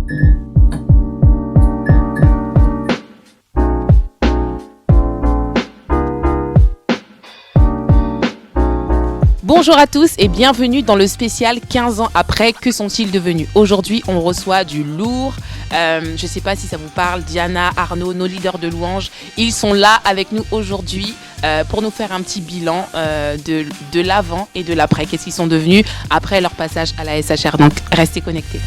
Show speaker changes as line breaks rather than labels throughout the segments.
Bonjour à tous et bienvenue dans le spécial 15 ans après, que sont-ils devenus? Aujourd'hui, on reçoit du lourd. Je ne sais pas si ça vous parle, Diana, Arnaud, nos leaders de louanges. Ils sont là avec nous aujourd'hui pour nous faire un petit bilan de l'avant et de l'après. Qu'est-ce qu'ils sont devenus après leur passage à la SHR. Donc, restez connectés.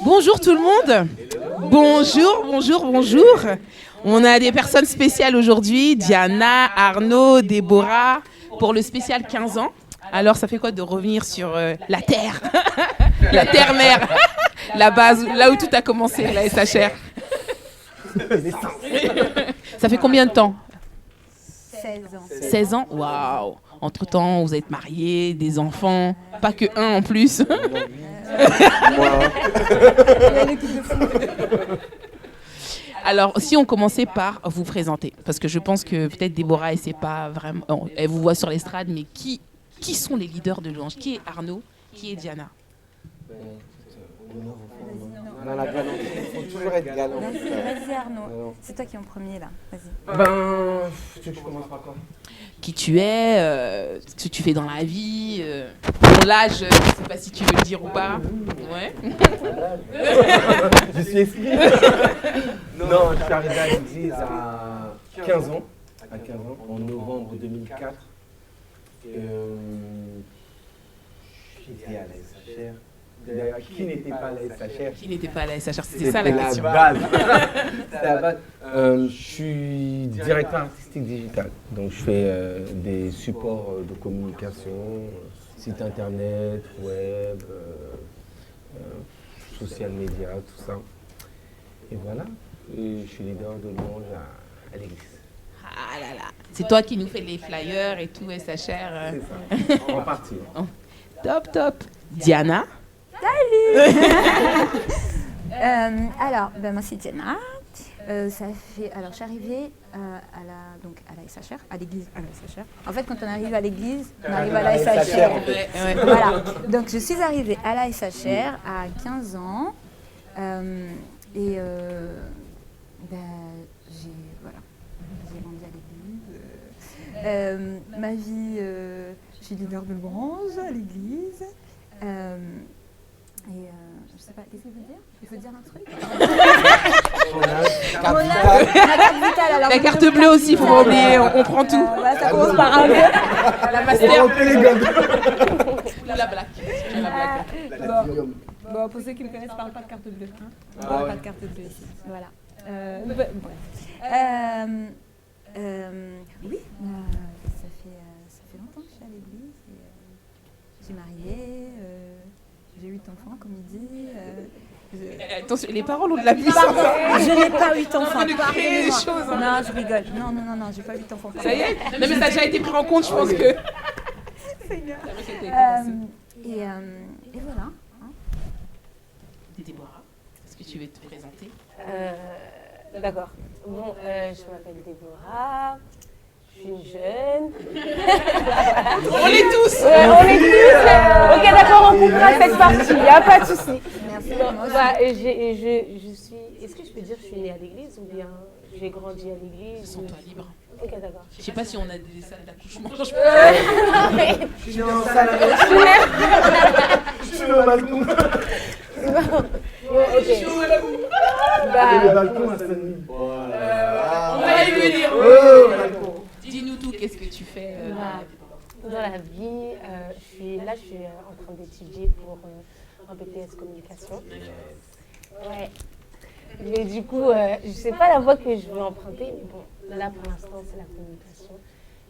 Bonjour tout le monde. Bonjour. On a des personnes spéciales aujourd'hui, Diana, Arnaud, Déborah, pour le spécial 15 ans. Alors ça fait quoi de revenir sur la terre, la terre-mère, la base, là où tout a commencé, la SHR. Ça fait combien de temps?
16 ans.
16 ans? Waouh. Entre-temps, vous êtes mariés, des enfants, pas que un en plus. Alors, si on commençait par vous présenter, parce que je pense que peut-être Déborah, elle sait pas vraiment, elle vous voit sur l'estrade, mais qui sont les leaders de louange? Qui est Arnaud? Qui est Diana?
On a la galante. Il faut toujours être galant.
Vas-y Arnaud, c'est toi qui es en premier là. Vas-y.
Tu veux que je commence par quoi?
Qui tu es, ce que tu fais dans la vie, ton âge, je ne sais pas si tu veux le dire ou pas. Ouais.
Je suis inscrit. Non, je suis arrivé à l'église à 15 ans. À 15 ans, en novembre 2004. J'étais à la SHR. D'ailleurs, qui n'était pas à la SHR?
Qui n'était pas à la SHR? C'était ça la question.
Base. C'était la base. Je suis directeur artistique digital. Donc, je fais des supports de communication, site internet, web, social media, tout ça. Et voilà. Et je suis leader de louange à l'église.
Ah là là. C'est toi qui nous fais les flyers et tout, SHR.
C'est ça. En partie.
Top. Diana?
Salut. Alors, moi c'est Diana. Ça fait, alors je suis arrivée à la SHR, à l'église, à la SHR. En fait, quand on arrive à l'église, on arrive à la SHR.
Ouais.
Voilà. Donc je suis arrivée à la SHR à 15 ans j'ai grandi à l'église. Ma vie, je suis leader de louange à l'église. Je sais pas, qu'est-ce qu'il faut dire? Il faut dire un truc?
Mon
âge,
la carte bleue aussi, il faut pas oublier, on prend tout.
Ça commence par un B.
La master. La black.
Bon, pour ceux qui me connaissent, je ne parle pas de carte bleue. Je ne parle pas de carte bleue ici. Voilà. Bref. Oui, ça fait longtemps que je suis à l'église. J'ai marié. J'ai 8 enfants, comme il dit.
Attention, les paroles ont de la puissance.
Je n'ai pas 8 enfants.
De créer des choses.
Non, je rigole. Non, j'ai pas 8 enfants.
Ça y est? Non, mais ça a déjà été pris en compte, je pense que.
Et voilà.
Déborah, est-ce que tu veux te présenter?
D'accord. Bon, je m'appelle Déborah. Je suis une jeune.
On est tous.
On est tous. Ok, d'accord, on coupera cette partie. Il n'y a pas de souci.
Merci.
Je suis. Est-ce que je peux dire que je suis née à l'église ou bien j'ai grandi à l'église?
Sens-toi libre.
Ok, d'accord.
Je sais pas si on a des salles d'accouchement.
Je suis en salle. Je suis au balcon.
Ok.
Le balcon à Saint-Denis.
On va y venir. Dis-nous tout, qu'est-ce que tu fais
Dans la vie, je suis en train d'étudier pour un BTS communication. Ouais. Mais du coup, je sais pas la voie que je vais emprunter, mais bon, là pour l'instant c'est la communication.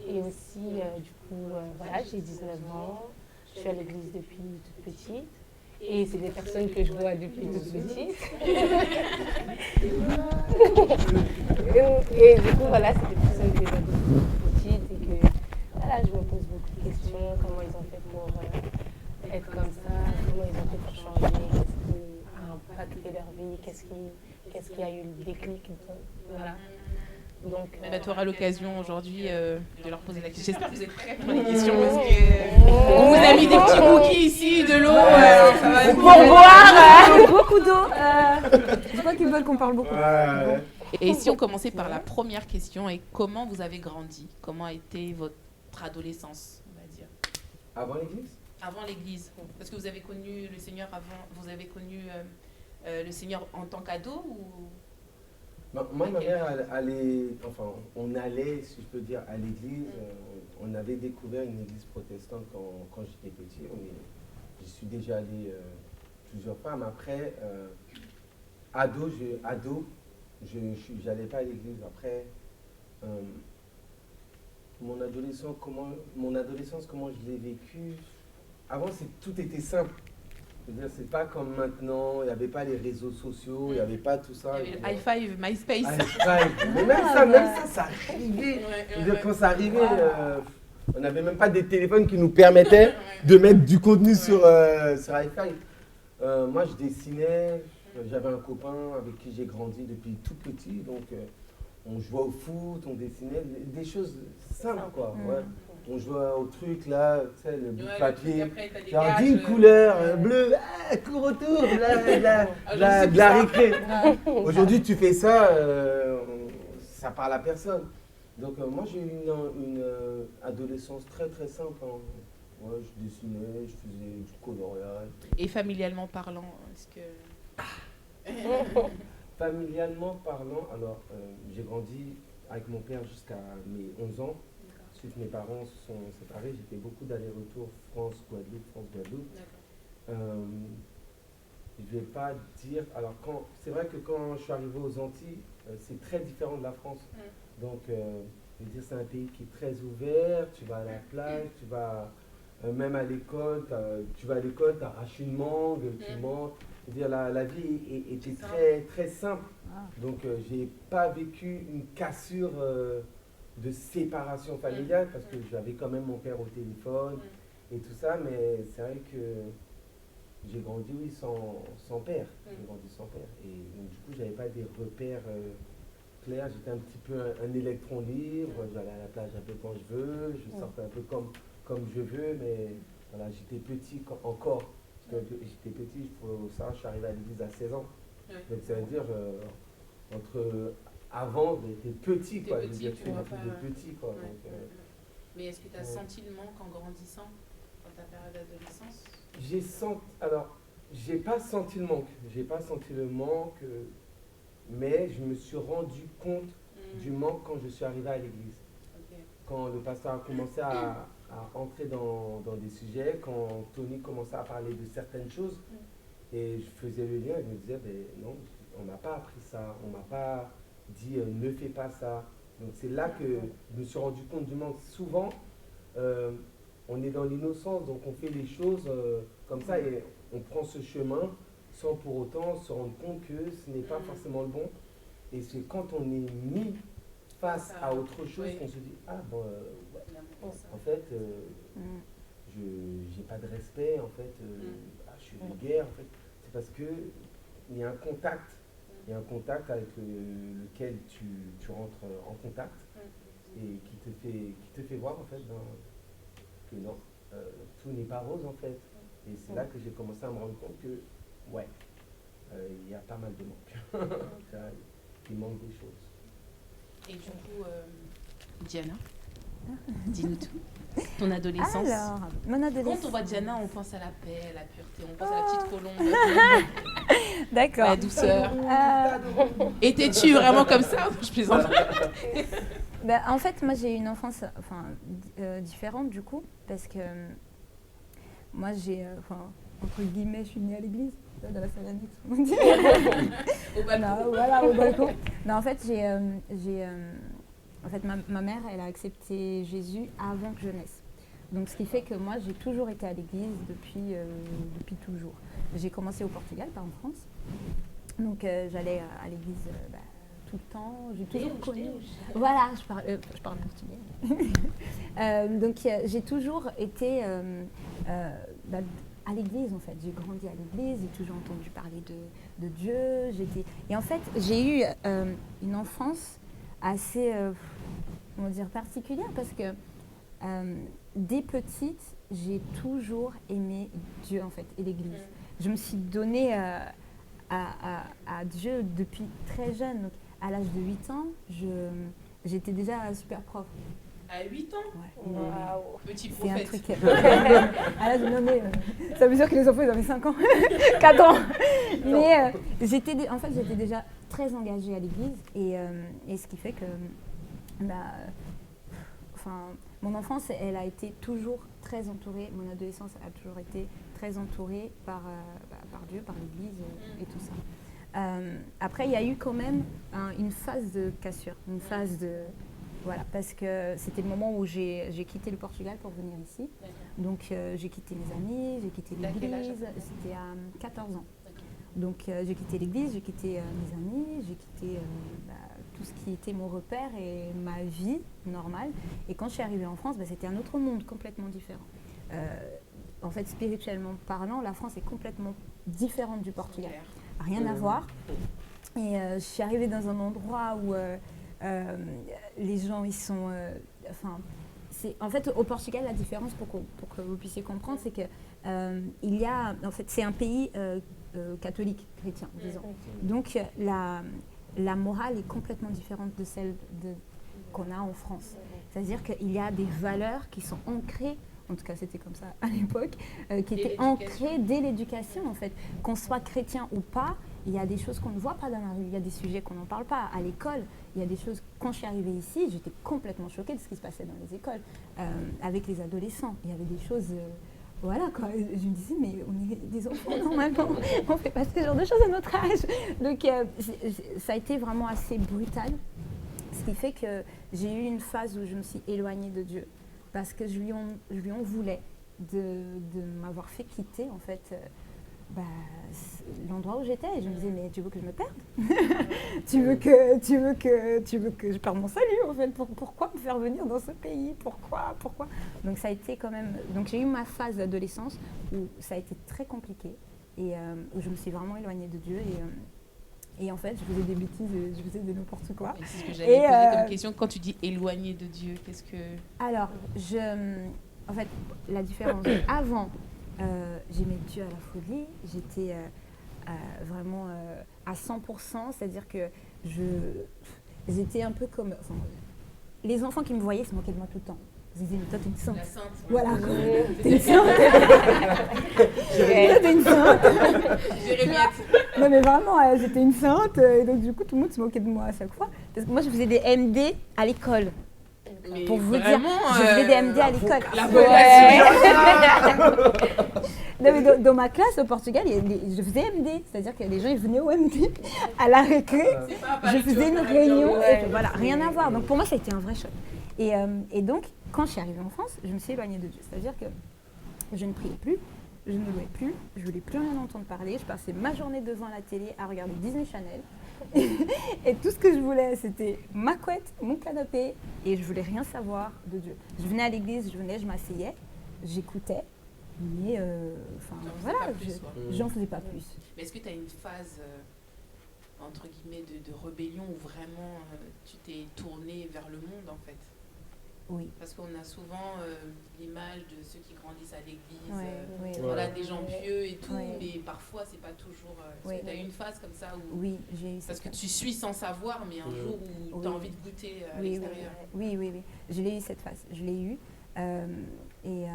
Et aussi, du coup, voilà, j'ai 19 ans, je suis à l'église depuis toute petite. Et c'est des personnes que je vois depuis toute petite. Et du coup, voilà, c'est des personnes que je vois depuis toute petite et que voilà, je me pose beaucoup de questions, comment ils ont fait pour être comme ça, comment ils ont fait pour changer, vie, qu'est-ce qui a eu le déclic, voilà. Donc,
tu auras l'occasion aujourd'hui de leur poser la question. J'espère que vous êtes prêts pour les questions parce que on vous a mis des petits bouquets ici, de l'eau, ça va être
pour boire.
Beaucoup d'eau. Je crois qu'ils veulent qu'on parle beaucoup.
Et si on commençait par la première question, et comment vous avez grandi? Comment a été votre adolescence, on va dire?
Avant l'église?
Avant l'église. Parce que vous avez connu le Seigneur avant, vous avez connu le Seigneur en tant qu'ado ou...
Moi, ma mère on allait, si je peux dire, à l'église. On avait découvert une église protestante quand j'étais petit. J'y suis déjà allé plusieurs fois. Mais après, ado, j'allais pas à l'église. Après, mon adolescence, comment je l'ai vécue. Avant, tout était simple. C'est-à-dire, c'est pas comme maintenant, il n'y avait pas les réseaux sociaux, il n'y avait pas tout ça.
Il y avait Hi5, MySpace.
Hi5. Mais même ça arrivait. Quand ça arrivait, on n'avait même pas des téléphones qui nous permettaient de mettre du contenu sur Hi5. Moi, je dessinais, j'avais un copain avec qui j'ai grandi depuis tout petit, donc on jouait au foot, on dessinait, des choses simples, quoi. Ouais. On jouait au truc là, tu sais, le bout de papier, genre d'une couleur, bleu, cours autour, de la récré. Aujourd'hui, tu fais ça, ça parle à personne. Donc moi, j'ai eu une adolescence très très simple. Hein. Ouais, je dessinais, je faisais du coloriage.
Et familialement parlant, est-ce que...
Familialement parlant, alors j'ai grandi avec mon père jusqu'à mes 11 ans. Ensuite, mes parents se sont séparés. J'ai fait beaucoup d'allers-retours France-Guadeloupe, France-Guadeloupe. Je ne vais pas dire... Alors, c'est vrai que quand je suis arrivé aux Antilles, c'est très différent de la France. Donc, je veux dire, c'est un pays qui est très ouvert. Tu vas à la plage, tu vas même à l'école. Tu vas à l'école, tu arraches une mangue, tu manges. Je veux dire, la vie était très, très simple. Donc, je n'ai pas vécu une cassure... de séparation familiale, parce que j'avais quand même mon père au téléphone et tout ça, mais c'est vrai que j'ai grandi, oui, sans père. J'ai grandi sans père. Et donc, du coup, j'avais pas des repères clairs. J'étais un petit peu un électron libre. J'allais à la plage un peu quand je veux. Je sortais un peu comme je veux, mais voilà, j'étais petit encore. J'étais petit, il faut savoir, je suis arrivé à l'église à 16 ans. Donc, ça veut dire, avant, j'étais petit, quoi. Je veux dire, tu fais de petit, quoi. Donc,
mais est-ce que tu as senti le manque en grandissant dans ta période d'adolescence?
J'ai pas senti le manque. J'ai pas senti le manque, mais je me suis rendu compte du manque quand je suis arrivé à l'église. Quand le pasteur a commencé à entrer dans des sujets, quand Tony commençait à parler de certaines choses, et je faisais le lien, je me disais, ben non, on m'a pas appris ça, on m'a pas dit ne fais pas ça. Donc c'est là que je me suis rendu compte du manque. Souvent, on est dans l'innocence, donc on fait les choses comme ça et on prend ce chemin sans pour autant se rendre compte que ce n'est pas forcément le bon. Et c'est quand on est mis face à autre chose qu'on se dit ah bon, en fait, je n'ai pas de respect, en fait, je suis vulgaire, en fait. C'est parce que il y a un contact. Il y a un contact avec lequel tu rentres en contact et qui te fait voir en fait que non, tout n'est pas rose en fait. Et c'est là que j'ai commencé à me rendre compte que il y a pas mal de manques. Il manque des choses.
Et du coup, Diana, dis-nous tout. Ton adolescence.
Alors, mon adolescence.
Quand on voit Diana, on pense à la paix, à la pureté, on pense à la petite colombe.
D'accord.
La douceur. Étais-tu vraiment comme ça? Je plaisante.
En fait, moi, j'ai eu une enfance différente, du coup, parce que moi, entre guillemets, je suis née à l'église, dans la salle annexe, on dit.
Au balcon.
Non, voilà, au balcon. Non, en fait, ma mère, elle a accepté Jésus avant que je naisse. Donc, ce qui fait que moi, j'ai toujours été à l'église depuis toujours. J'ai commencé au Portugal, pas en France. Donc, j'allais à l'église tout le temps. J'ai toujours connu. Voilà, je parle portugais. Donc, j'ai toujours été à l'église en fait. J'ai grandi à l'église, j'ai toujours entendu parler de Dieu. Et en fait, j'ai eu une enfance assez, comment dire, particulière parce que dès petite, j'ai toujours aimé Dieu en fait et l'église. Je me suis donnée à Dieu depuis très jeune. Donc, à l'âge de 8 ans, j'étais déjà super prof.
À 8 ans?
Ouais.
Waouh.
Petit
C'est un
prophète.
truc. À l'âge de nommé, ça veut dire que les enfants ils avaient 5 ans, 4 ans. Mais j'étais déjà très engagée à l'église et ce qui fait que mon enfance, elle a été toujours très entourée, mon adolescence a toujours été très entourée par Dieu, par l'église et tout ça. Après, il y a eu quand même une phase de cassure, une phase de... Voilà, parce que c'était le moment où j'ai quitté le Portugal pour venir ici. Donc j'ai quitté mes amis, j'ai quitté l'église, c'était à 14 ans. Donc j'ai quitté l'église, j'ai quitté mes amis, j'ai quitté tout ce qui était mon repère et ma vie normale. Et quand je suis arrivée en France, c'était un autre monde complètement différent. En fait, spirituellement parlant, la France est complètement différente du Portugal. Rien à voir. Et je suis arrivée dans un endroit où les gens, ils sont... en fait, au Portugal, la différence, pour que vous puissiez comprendre, c'est que en fait, c'est un pays catholique, chrétien, disons. Donc, la morale est complètement différente de celle qu'on a en France. C'est-à-dire qu'il y a des valeurs qui sont ancrées, en tout cas c'était comme ça à l'époque, qui étaient ancrées dès l'éducation en fait. Qu'on soit chrétien ou pas, il y a des choses qu'on ne voit pas dans la rue, il y a des sujets qu'on n'en parle pas. À l'école, il y a des choses, quand je suis arrivée ici, j'étais complètement choquée de ce qui se passait dans les écoles, avec les adolescents. Il y avait des choses... voilà quoi, je me disais mais on est des enfants normalement, on ne fait pas ce genre de choses à notre âge. Donc ça a été vraiment assez brutal, ce qui fait que j'ai eu une phase où je me suis éloignée de Dieu parce que je lui en voulais de m'avoir fait quitter en fait l'endroit où j'étais. Et je me disais mais tu veux que je me perde tu veux que je perde mon salut en fait. Pourquoi me faire venir dans ce pays? Pourquoi? Donc ça a été quand même... Donc j'ai eu ma phase d'adolescence où ça a été très compliqué et où je me suis vraiment éloignée de Dieu et en fait je faisais des bêtises, je faisais de n'importe quoi.
Et c'est ce que j'allais poser comme question. Quand tu dis éloigné de Dieu, qu'est-ce que... Alors,
en fait, la différence, avant, j'aimais Dieu à la folie, j'étais vraiment à 100%, c'est-à-dire que j'étais un peu comme... les enfants qui me voyaient se moquaient de moi tout le temps. Ils disaient, mais toi, t'es une sainte.
La sainte.
Voilà, quoi. T'es une sainte. T'es une sainte.
Jérémiette.
Non, mais vraiment, j'étais une sainte. Et donc, du coup, tout le monde se moquait de moi à chaque fois. Parce que moi, je faisais des MD à l'école.
Mais
pour vous dire,
vraiment,
je faisais des MD à l'école. Non, mais dans ma classe au Portugal, je faisais MD. C'est-à-dire que les gens ils venaient au MD à la récré. Je faisais une réunion. Et voilà, rien à voir. Donc, pour moi, ça a été un vrai choc. Et donc, quand je suis arrivée en France, je me suis éloignée de Dieu. C'est-à-dire que je ne priais plus, je ne louais plus, je ne voulais plus rien entendre parler. Je passais ma journée devant la télé à regarder Disney Channel. Et tout ce que je voulais, c'était ma couette, mon canapé, et je voulais rien savoir de Dieu. Je venais à l'église, je m'asseyais, j'écoutais, mais voilà, j'en faisais pas plus.
Mais est-ce que tu as une phase, entre guillemets, de rébellion où vraiment tu t'es tournée vers le monde en fait?
Oui.
Parce qu'on a souvent l'image de ceux qui grandissent à l'église,
voilà,
des gens pieux et tout,
Ouais.
mais parfois c'est pas toujours...
Ouais.
Tu as eu une phase comme ça où...
Oui, j'ai eu
Parce
cette
que tu suis sans savoir, mais un jour où tu as envie de goûter à l'extérieur.
Oui. Je l'ai eu cette phase, je l'ai eu. Et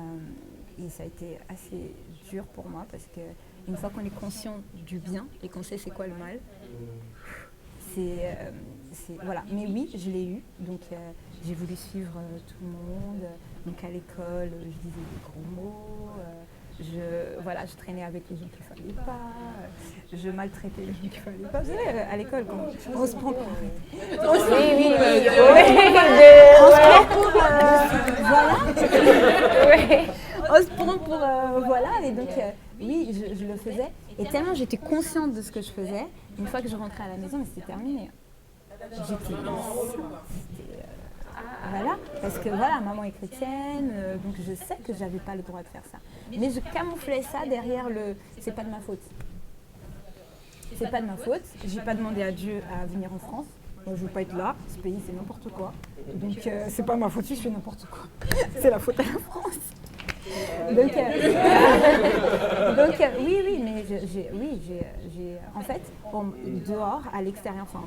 ça a été assez dur pour moi parce qu'une fois qu'on est conscient du bien et qu'on sait c'est quoi le mal, voilà. Mais oui, je l'ai eu. Donc j'ai voulu suivre tout le monde. Donc à l'école, je disais des gros mots. Je traînais avec les gens qu'il ne fallait pas. Je maltraitais les gens qu'il ne fallait pas. Vous savez, à l'école, on se prend pour... On se prend pour... voilà. Et donc, oui, je le faisais. Et tellement j'étais consciente de ce que je faisais, une fois que je rentrais à la maison, c'était terminé. Voilà, parce que voilà, maman est chrétienne, donc je sais que j'avais pas le droit de faire ça. Mais je camouflais ça derrière le c'est pas de ma faute. C'est pas de ma faute, j'ai pas demandé à Dieu à venir en France. Moi, je veux pas être là, ce pays c'est n'importe quoi. Donc c'est pas ma faute si je fais n'importe quoi. C'est la faute à la France. Donc, oui, mais en fait, dehors, à l'extérieur, enfin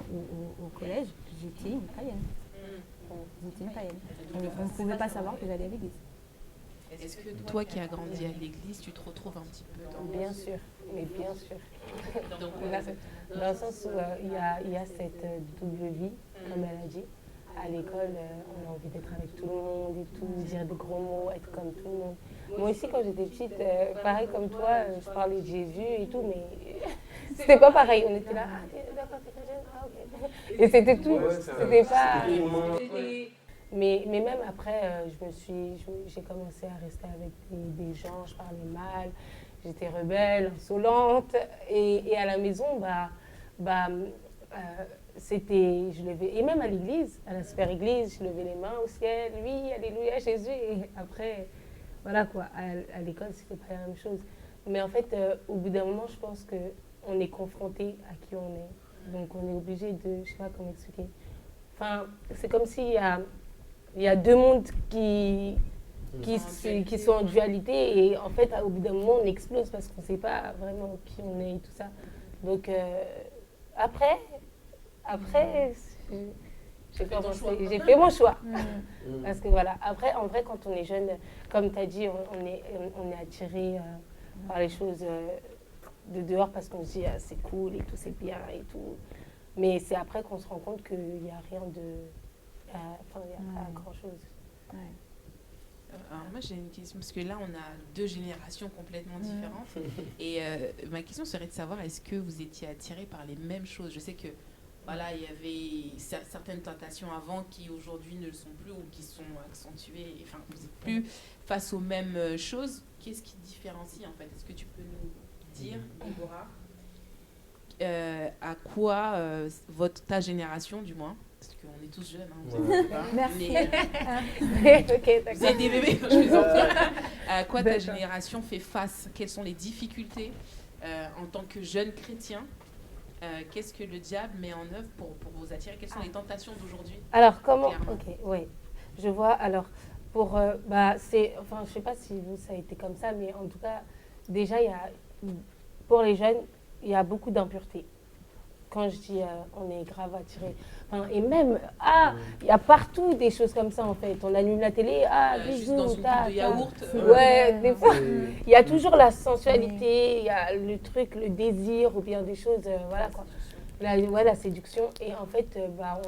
au collège, j'étais une païenne. J'étais une païenne. On ne pouvait pas savoir que j'allais à l'église.
Est-ce que toi qui as grandi à l'église, tu te retrouves un petit peu dans...
Bien sûr, mais bien sûr. Donc, dans le sens où il y a cette double vie, comme elle a dit. À l'école, on a envie d'être avec tout le monde et tout, dire des gros mots, être comme tout le monde. Moi aussi, quand j'étais petite, pareil comme toi, je parlais de Jésus et tout, mais c'était pas pareil. On était là, d'accord, t'es chrétienne, ok. Et c'était tout, c'était pas... Mais même après, j'ai commencé à rester avec des gens, je parlais mal, j'étais rebelle, insolente. Et à la maison, je levais, et même à l'église, à la super église, je levais les mains au ciel, oui, alléluia, Jésus. Et après, voilà quoi, à l'école, c'était pas la même chose. Mais en fait, au bout d'un moment, je pense qu'on est confronté à qui on est. Donc on est obligé de, je sais pas comment expliquer. Enfin, c'est comme s'il y a deux mondes qui sont en dualité. Et en fait, au bout d'un moment, on explose parce qu'on sait pas vraiment qui on est et tout ça. Donc après, j'ai fait mon choix. Parce que voilà, après, en vrai, quand on est jeune, comme tu as dit, on est attiré par les choses de dehors parce qu'on se dit c'est cool et tout, c'est bien et tout. Mais c'est après qu'on se rend compte qu'il n'y a rien de... Enfin, il n'y a pas grand-chose.
Ouais.
Alors moi j'ai une question, parce que là on a deux générations complètement différentes. Et ma question serait de savoir, est-ce que vous étiez attirés par les mêmes choses? Je sais que voilà, il y avait certaines tentations avant qui aujourd'hui ne le sont plus ou qui sont accentuées. Enfin, vous n'êtes plus face aux mêmes choses. Qu'est-ce qui différencie en fait? Est-ce que tu peux nous dire, Déborah, à quoi ta génération du moins, parce qu'on est tous jeunes, hein, vous savez pas,
Merci.
mais,
Ok, d'accord.
vous êtes des bébés quand je fais ça. À quoi ta génération fait face? Quelles sont les difficultés en tant que jeune chrétien? Qu'est-ce que le diable met en œuvre pour vous attirer? Quelles sont les tentations d'aujourd'hui?
Alors, comment...
Clairement.
Ok, oui. Je vois. Alors, pour... enfin, je sais pas si vous, ça a été comme ça, mais en tout cas, déjà, pour les jeunes, il y a beaucoup d'impureté. Quand je dis on est grave attiré. Enfin, et même, il y a partout des choses comme ça, en fait. On allume la télé,
Juste dans une coupe de yaourt.
Ouais, des fois. Il y a toujours la sensualité, il y a le truc, le désir, ou bien des choses, voilà quoi. La séduction. Et en fait,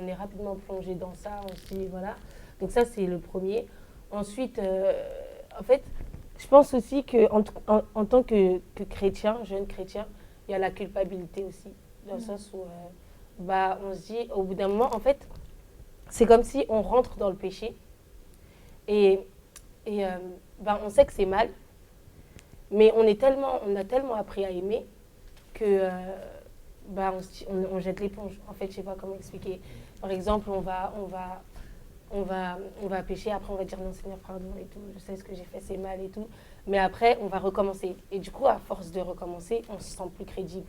on est rapidement plongé dans ça. On se dit, voilà. Donc ça, c'est le premier. Ensuite, en fait, je pense aussi qu'en tant que chrétien, jeune chrétien, il y a la culpabilité aussi. Dans le sens où on se dit, au bout d'un moment, en fait, c'est comme si on rentre dans le péché. Et on sait que c'est mal, mais on a tellement appris à aimer que on jette l'éponge. En fait, je sais pas comment expliquer. Par exemple, on va pécher, après on va dire non Seigneur, pardon et tout, je sais ce que j'ai fait, c'est mal et tout. Mais après, on va recommencer. Et du coup, à force de recommencer, on se sent plus crédible.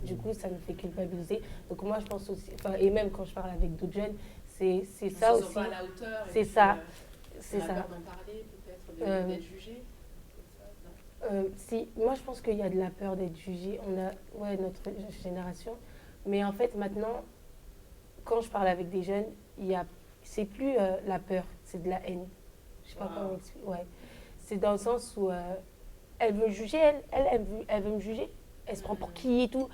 Du coup, ça nous fait culpabiliser. Donc moi, je pense aussi, et même quand je parle avec d'autres jeunes, c'est ça aussi.
Pas à la hauteur.
C'est ça. C'est ça.
On a peur d'en parler, peut-être, d'être jugé.
Si, moi je pense qu'il y a de la peur d'être jugé. On a, notre génération. Mais en fait, maintenant, quand je parle avec des jeunes, c'est plus la peur, c'est de la haine. Je sais pas comment expliquer. Ouais. C'est dans le sens où elle veut juger, elle veut me juger. Elle se prend pour qui et tout.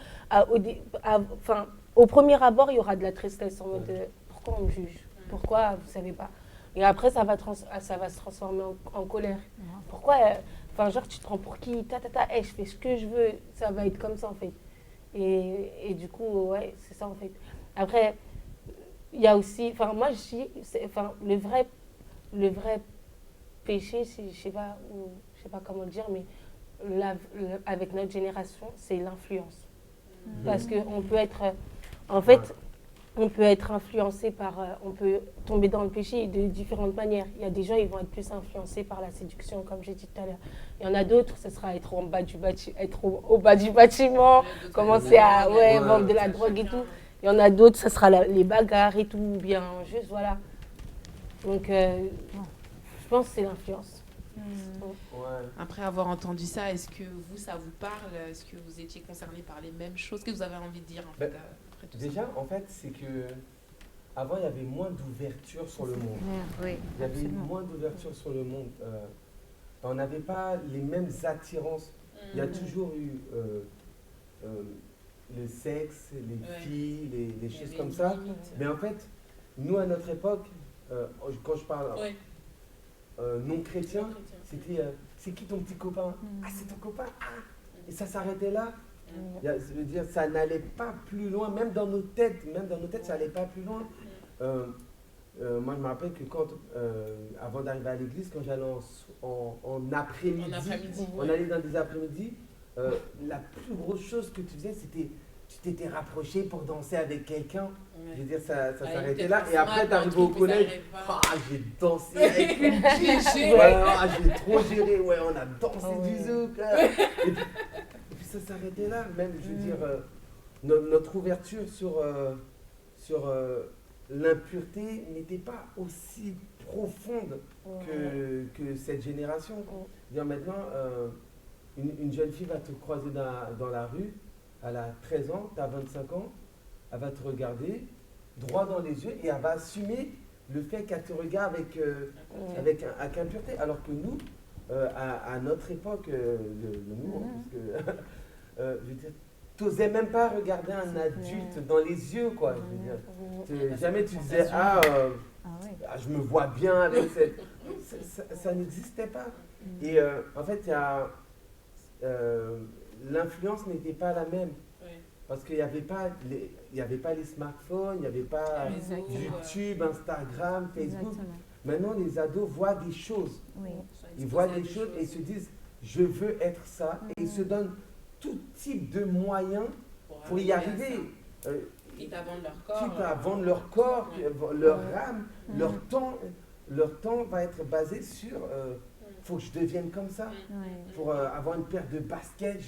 Au premier abord, il y aura de la tristesse en mode pourquoi on me juge? Pourquoi vous savez pas? Et après, ça va se transformer en colère. Pourquoi genre, tu te prends pour qui? Je fais ce que je veux. Ça va être comme ça, en fait. Et du coup, ouais, c'est ça, en fait. Après, il y a aussi... moi, je dis... Le vrai péché, je sais pas comment le dire, mais avec notre génération, c'est l'influence. Parce qu'on peut être... En fait, on peut être influencé par, on peut tomber dans le péché de différentes manières. Il y a des gens, ils vont être plus influencés par la séduction, comme j'ai dit tout à l'heure. Il y en a d'autres, ce sera être être au bas du bâtiment, commencer à vendre de la drogue et tout. Il y en a d'autres, ce sera les bagarres et tout, ou bien juste voilà. Donc, je pense que c'est l'influence.
Après avoir entendu ça, est-ce que ça vous parle? Est-ce que vous étiez concerné par les mêmes choses? Qu'est-ce que vous avez envie de dire en fait, après tout
déjà, en fait, c'est que avant, il y avait moins d'ouverture sur le monde.
Oui,
Il y avait
absolument.
moins d'ouverture sur le monde. On n'avait pas les mêmes attirances. Il y a toujours eu le sexe, les filles, les choses comme ça. Mais en fait, nous, à notre époque, quand je parle non chrétien, c'était c'est qui ton petit copain? Ah, c'est ton copain? Ah! Et ça s'arrêtait là. Ça veut dire, ça n'allait pas plus loin, même dans nos têtes, ça n'allait pas plus loin. Moi, je me rappelle que avant d'arriver à l'église, quand j'allais en après-midi, on allait dans des après-midi, la plus grosse chose que tu faisais, c'était tu t'étais rapproché pour danser avec quelqu'un. Je veux dire, ça s'arrêtait là. Et après, tu arrives au collège. Ah, j'ai dansé avec une fille. J'ai trop géré. Ouais, on a dansé du zouk. Et puis ça s'arrêtait là. Même, je veux dire, notre ouverture sur l'impureté n'était pas aussi profonde que cette génération. Dire maintenant, une jeune fille va te croiser dans la rue. Elle a 13 ans, tu as 25 ans, elle va te regarder droit dans les yeux et elle va assumer le fait qu'elle te regarde avec impureté. Alors que nous, à notre époque, parce que, je veux dire, tu n'osais même pas regarder un adulte dans les yeux, quoi. Je veux dire, jamais tu disais, je me vois bien avec cette... Ça n'existait pas. Et en fait, il y a... l'influence n'était pas la même. Parce qu'il n'y avait pas les smartphones, il n'y avait pas YouTube, Instagram, Facebook.
Exactement.
Maintenant, les ados voient des choses. Ils voient des choses et ils se disent, je veux être ça. Et ils se donnent tout type de moyens pour y arriver.
Quitte à vendre leur corps.
Quitte à vendre leur corps, leur âme, leur temps. Leur temps va être basé sur... faut que je devienne comme ça. Pour avoir une paire de baskets,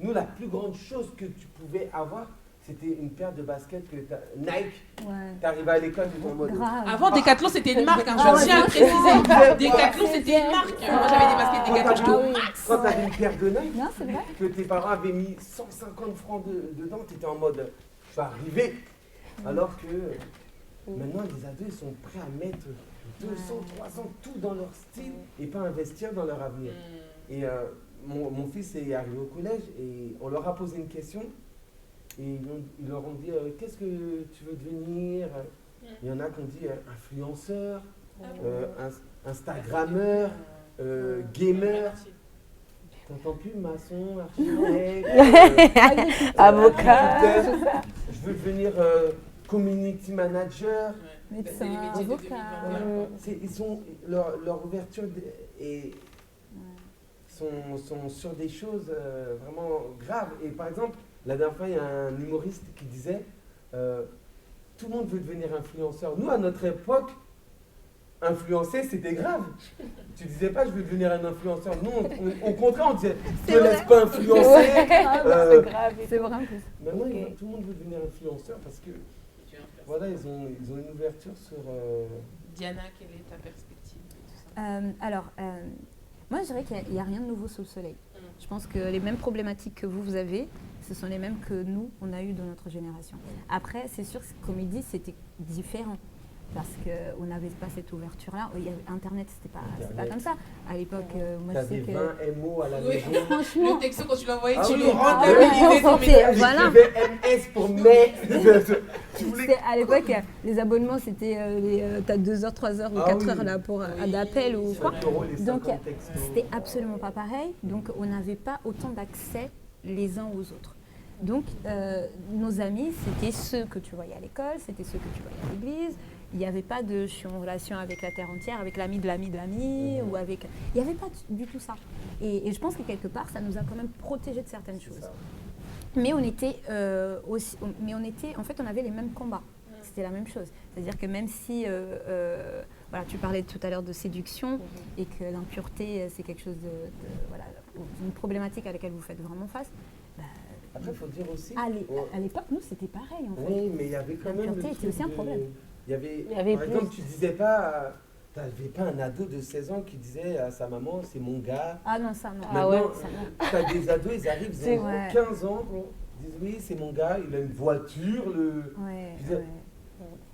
nous, la plus grande chose que tu pouvais avoir, c'était une paire de baskets que Nike. T'arrivais à l'école, tu étais en mode...
Avant, Decathlon, c'était une marque. Je tiens à préciser. Decathlon, c'était une marque. Moi, j'avais des baskets Decathlon, j'étais au max.
Quand t'avais une paire de Nike,
Non, c'est vrai.
que tes parents avaient mis 150 francs dedans, t'étais en mode, je suis arrivé. Alors que maintenant, les ados, ils sont prêts à mettre 200, 300, tout dans leur style et pas investir dans leur avenir. Et mon fils est arrivé au collège et on leur a posé une question et ils leur ont dit qu'est-ce que tu veux devenir? Il y en a qui ont dit influenceur, instagrammeur, gamer. T'entends plus maçon, architecte,
avocat.
Je veux devenir community manager.
Médecin, avocat.
Ils ont leur ouverture sont sur des choses vraiment graves. Et par exemple, la dernière fois, il y a un humoriste qui disait tout le monde veut devenir influenceur. Nous, à notre époque, influencer, c'était grave. Tu disais pas je veux devenir un influenceur. Nous, au contraire, on disait ne te laisse pas influencer.
C'est grave.
C'est vrai en plus.
Maintenant, tout le monde veut devenir influenceur parce que voilà, ils ont une ouverture sur...
Diana, quelle est ta perspective de tout ça?
Moi, je dirais qu'il n'y a rien de nouveau sous le soleil. Je pense que les mêmes problématiques que vous avez, ce sont les mêmes que nous, on a eues dans notre génération. Après, c'est sûr, comme il dit, c'était différent. Parce qu'on n'avait pas cette ouverture-là. Internet, c'était pas comme ça. À l'époque, moi je sais que...
20 MO à la maison.
Franchement...
Le texto, quand tu l'envoyais, tu
oui.
le rentabilisais ton message.
Voilà.
MS pour mai.
À l'époque, les abonnements, c'était t'as 2 heures, 3 heures ou 4 heures là, pour d'appel ou quoi. Donc, c'était absolument pas pareil. Donc, on n'avait pas autant d'accès les uns aux autres. Donc, nos amis, c'était ceux que tu voyais à l'école, c'était ceux que tu voyais à l'église. Il n'y avait pas de « je suis en relation avec la terre entière, avec l'ami de l'ami de l'ami » ou avec... Il n'y avait pas du tout ça. Et je pense que quelque part, ça nous a quand même protégés de certaines choses. Mais on était en fait, on avait les mêmes combats. c'était la même chose. C'est-à-dire que même si, voilà, tu parlais tout à l'heure de séduction et que l'impureté, c'est quelque chose voilà, une problématique à laquelle vous faites vraiment face.
Après, il faut dire aussi.
À l'époque, nous, c'était pareil, en fait.
Oui, mais il y avait quand même.
L'impureté était aussi un problème.
Il y avait par
plus.
exemple, tu disais pas. Tu n'avais pas un ado de 16 ans qui disait à sa maman, c'est mon gars.
Ah non, ça non.
Ah ouais.
Tu as des ados, ils arrivent, ils ont
Ouais.
15 ans, ils disent oui, c'est mon gars, il a une voiture.
Ouais,
Je veux dire,
ouais.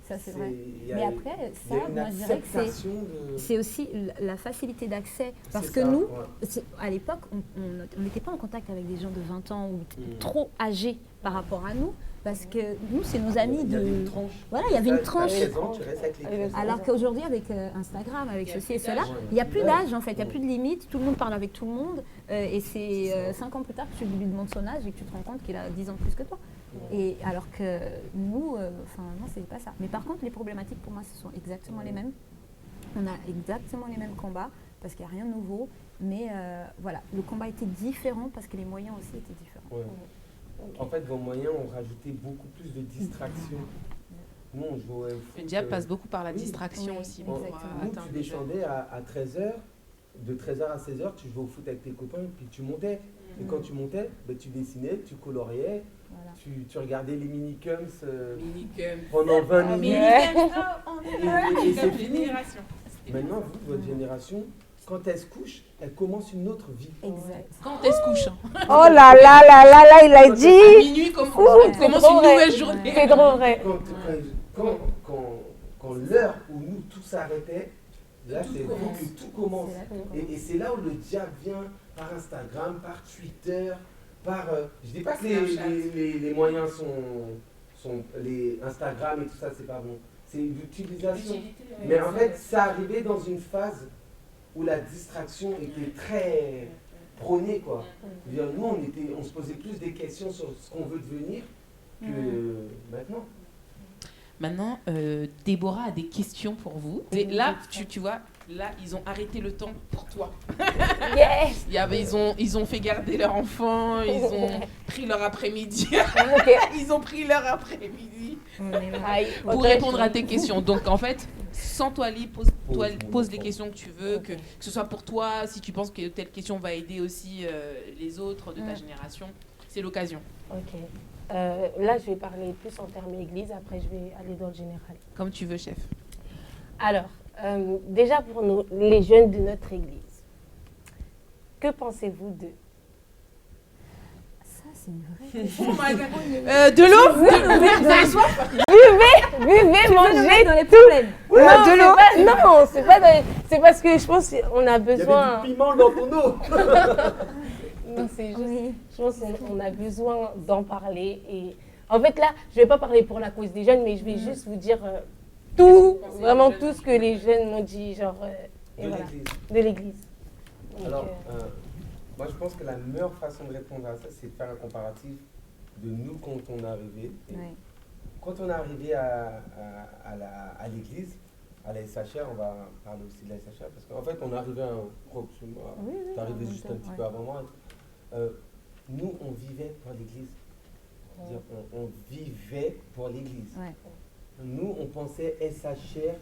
Ça, c'est vrai.
il y a-
Mais après,
il y a
ça,
une
moi, je dirais que
acceptation de-
c'est aussi la facilité d'accès. Parce
C'est
que
ça,
nous,
ouais.
à l'époque, on n'était pas en contact avec des gens de 20 ans ou trop âgés par rapport à nous. Parce que nous, c'est nos amis
Il y avait une
de...
tranche.
Voilà, il y avait une
T'as
tranche.
16 ans, tu restes avec les 13 ans.
Alors qu'aujourd'hui, avec Instagram, avec ceci et cela,
d'âge.
il n'y a plus
Ouais.
d'âge en fait, il n'y a plus de limite, tout le monde parle avec tout le monde. Et c'est
C'est ça.
5 ans plus tard que tu lui demandes son âge et que tu te rends compte qu'il a 10 ans de plus que toi. Et alors que nous, non, c'est pas ça. Mais par contre, les problématiques pour moi, ce sont exactement les mêmes. On a exactement les mêmes combats parce qu'il n'y a rien de nouveau. Mais voilà, le combat était différent parce que les moyens aussi étaient différents.
Ouais. En fait, vos moyens ont rajouté beaucoup plus de distractions. Nous, on jouait au foot.
Le diable passe beaucoup par la
oui.
distraction
Oui,
aussi pour
exactement.
Nous,
atteindre
tu
les jeunes.
descendais à 13h, de 13h à 16h, tu jouais au foot avec tes copains, puis tu montais. Et quand tu montais, ben, tu dessinais, tu coloriais,
Voilà.
tu regardais les mini-cums
Minicum.
pendant 20
Ah,
minutes.
Et
c'est fini.
génération.
Maintenant, vous, votre génération, quand elle se couche, elle commence une autre vie.
Exact.
Quand elle se couche, hein.
Oh là là là là là, il a
À
dit.
minuit,
Ouh,
commence
c'est trop
une
vrai.
nouvelle journée.
C'est trop vrai.
Quand l'heure où nous tout s'arrêtait, là
Tout
c'est vous
commence.
que tout commence.
C'est là que tout commence.
Et c'est là où le diable vient par Instagram, par Twitter, par. Je dis pas que
Snapchat.
les moyens sont les Instagram et tout ça, c'est pas bon. C'est l'utilisation. Mais en fait, ça arrivait dans une phase où la distraction était très prônée, quoi. Je veux dire, nous, on se posait plus des questions sur ce qu'on veut devenir que maintenant.
Maintenant, Déborah a des questions pour vous. Et là, tu vois, là, ils ont arrêté le temps pour toi.
Yes.
Ils ont fait garder leur enfant, ils ont pris leur après-midi.
Ok.
Ils ont pris leur après-midi
Aïe.
pour répondre à tes questions. Donc, en fait, sans toi libre, pose les questions que tu veux, que ce soit pour toi, si tu penses que telle question va aider aussi les autres de ta génération. C'est l'occasion.
Ok. Là, je vais parler plus en termes église, après je vais aller dans le général.
Comme tu veux, chef.
Alors, déjà pour nous, les jeunes de notre église, que pensez-vous d'eux?
Ça, c'est une vraie question.
De l'eau Vous avez soif?
Buvez, mangez
dans les
tout.
problèmes.
Non, c'est pas c'est parce que je pense qu'on a
Il y
besoin.
avait du piment dans ton eau.
Non, c'est juste.
Oui.
Je pense qu'on a besoin d'en parler. Et en fait, là, je ne vais pas parler pour la cause des jeunes, mais je vais juste vous dire tout, vraiment tout ce que les jeunes m'ont dit, genre, et
De
voilà,
l'église.
de l'église. Donc,
Alors, moi je pense que la meilleure façon de répondre à ça, c'est de faire un comparatif de nous quand on est arrivé. Et
Ouais.
quand on est arrivé à l'église, à la SHR, on va parler aussi de la SHR, parce qu'en fait, on est arrivé à un proximement.
Oui,
T'es arrivé juste un
ouais.
petit peu avant moi. Nous, on vivait pour l'église. C'est-à-dire, on vivait pour l'église.
Ouais.
Nous, on pensait SHR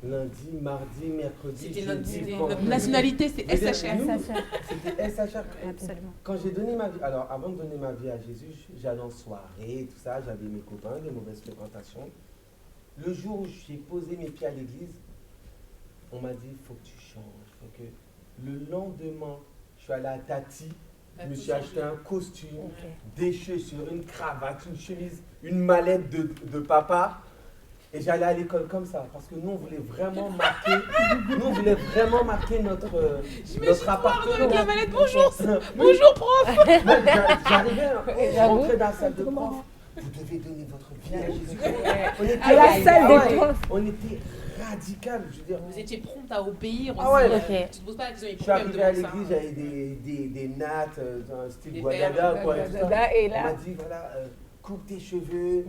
lundi, mardi, mercredi,
C'était
jeudi,
notre
vendredi.
nationalité, c'est
Je veux dire,
SHR.
nous,
SHR.
C'était SHR.
Absolument.
Quand j'ai donné ma vie, alors avant de donner ma vie à Jésus, j'allais en soirée, tout ça, j'avais mes copains, des mauvaises fréquentations. Le jour où j'ai posé mes pieds à l'église, on m'a dit, il faut que tu changes. Faut que... Le lendemain, je suis allé à Tati, je me suis acheté un costume,
Ok.
des chaussures, une cravate, une chemise, une mallette de papa. Et j'allais à l'école comme ça, parce que nous, on voulait vraiment marquer, notre appartenance.
Avec la mallette, bonjour, bonjour prof.
Moi, j'arrivais, je
J'avoue.
rentrais dans la salle de prof. Vous devez donner votre vie à Jésus. On était
À la salle des
ouais,
profs.
on était radical, je veux dire.
Vous étiez prompte à obéir aussi.
Ah ouais.
Ok.
Tu te poses pas la question,
Je
il
suis
faut même
arrivé à
demander ça.
l'église, j'avais des nattes, un style
Des
Guadada,
perles,
quoi. et tout ça.
Guadada, et
On m'a
là.
dit, voilà, coupe tes cheveux.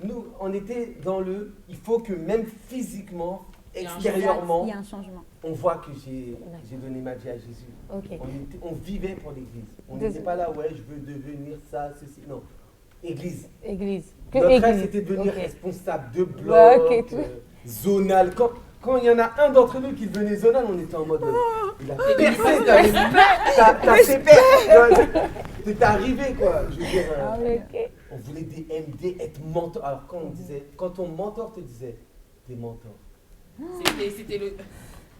Nous, on était dans il faut que même physiquement,
Il y a un
extérieurement,
Il y a un changement.
on voit que j'ai donné ma vie à Jésus.
Ok.
On vivait pour l'église. On
Désolé.
n'était pas là, ouais, je veux devenir ça, ceci. Non. église.
Église.
Notre rêve,
église.
c'était de devenir
Ok.
responsable de bloc,
Ouais, ok,
zonal. Quand il y en a un d'entre nous qui devenait zonal, on était en mode. Il a percé, t'as fait perdre. T'étais arrivé, quoi. Je veux dire,
Ok.
on voulait des MD, être mentor. Alors, quand ton mentor te disait, t'es mentor.
C'était le.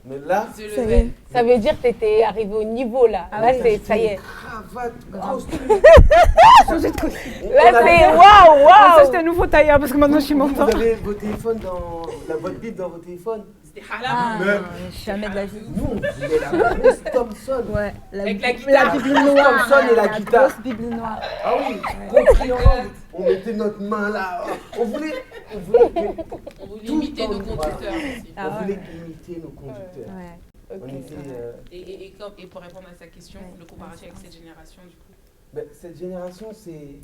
Mais là,
C'est le
Ça y
level.
est.
Ça veut dire que t'étais arrivé au niveau là. Là, ça y est.
Cravate, costume.
Changer de costume.
Là, c'est
Ça,
waouh.
c'était un nouveau tailleur parce que maintenant je suis
Vous
mentor.
avez vos téléphones votre Bible dans vos téléphones.
C'était
Ah,
halal.
jamais de la vie.
Nous, on voulait la grosse Thompson.
Ouais,
Avec la guitare.
Bible noire.
Thompson et la guitare.
grosse Bible noire.
Ah oui, compris en langue. On mettait notre main là. On voulait
On voulait
Tout
imiter
le
nos
temps,
conducteurs aussi.
Ah
on
ouais.
voulait imiter nos conducteurs.
Ouais.
On
Ok.
était,
Et pour répondre à sa question,
Ouais.
le comparatif avec cette génération, du coup.
ben, cette génération, c'est.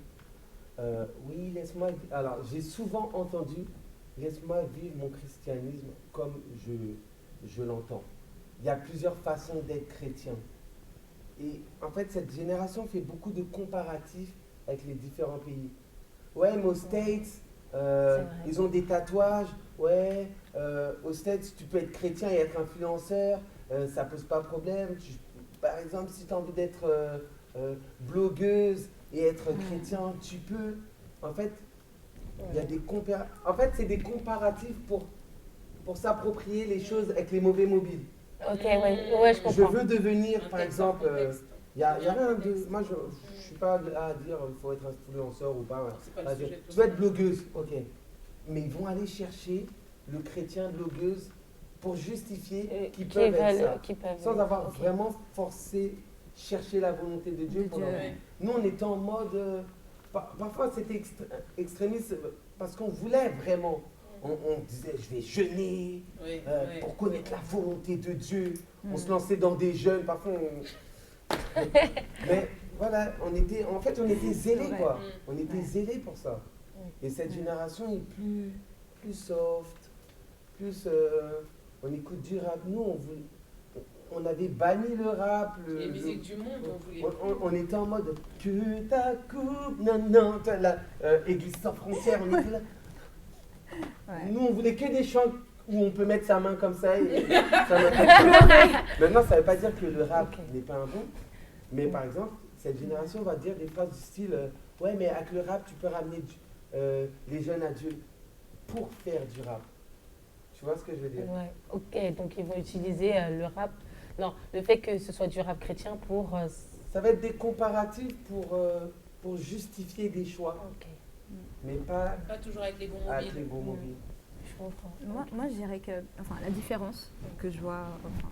Oui, laisse-moi. Alors, j'ai souvent entendu laisse-moi vivre mon christianisme comme je l'entends. Il y a plusieurs façons d'être chrétien. Et en fait, cette génération fait beaucoup de comparatifs avec les différents pays. Ouais, mais aux States,
vrai.
ils ont des tatouages. Ouais, aux States, tu peux être chrétien et être influenceur. Ça pose pas problème. Par exemple, si tu as envie d'être blogueuse et être chrétien, tu peux. En fait, il y a des c'est des comparatifs pour s'approprier les choses avec les mauvais mobiles.
Ok, ouais, je
Je
comprends.
veux devenir, par
Contexte,
exemple,
contexte.
il y a rien de. Moi, je ne suis pas là à dire il faut être influenceur ou pas.
C'est pas le
À dire,
sujet de
tu veux être blogueuse, ok. Mais ils vont aller chercher le chrétien blogueuse pour justifier qu'ils peuvent être ça.
qui peuvent.
Sans avoir
Ok.
vraiment forcé, chercher la volonté de Dieu.
De
pendant-
Dieu.
Ouais.
Nous, on était en mode. Parfois, c'était extrémiste parce qu'on voulait vraiment. On disait, je vais jeûner
Ouais, ouais.
pour connaître la volonté de Dieu. On
Mm.
se lançait dans des jeûnes, parfois Mais voilà, on était zélés,
Ouais.
quoi.
Mm.
On était
Ouais.
zélés pour ça. Et cette génération est plus soft, plus... on écoute du rap. Nous, on avait banni le rap.
Les musiques du monde, on voulait.
On était en mode que ta coupe, non, la Église sans frontières, on était là.
Ouais.
Nous, on voulait que des chants où on peut mettre sa main comme ça et ça m'a fait. Maintenant, ça ne veut pas dire que le rap
Ok.
n'est pas un bon, mais par exemple, cette génération va dire des phrases du style ouais, mais avec le rap, tu peux ramener les jeunes à Dieu pour faire du rap. Tu vois ce que je veux dire?
Ouais, ok, donc ils vont utiliser le rap. Non, le fait que ce soit du rap chrétien pour.
Ça va être des comparatifs pour justifier des choix,
Ok,
mais pas
Pas toujours avec les bons
avec les
mobiles.
bons mobiles.
je comprends.
Moi, je dirais que, enfin, la différence que je vois, enfin,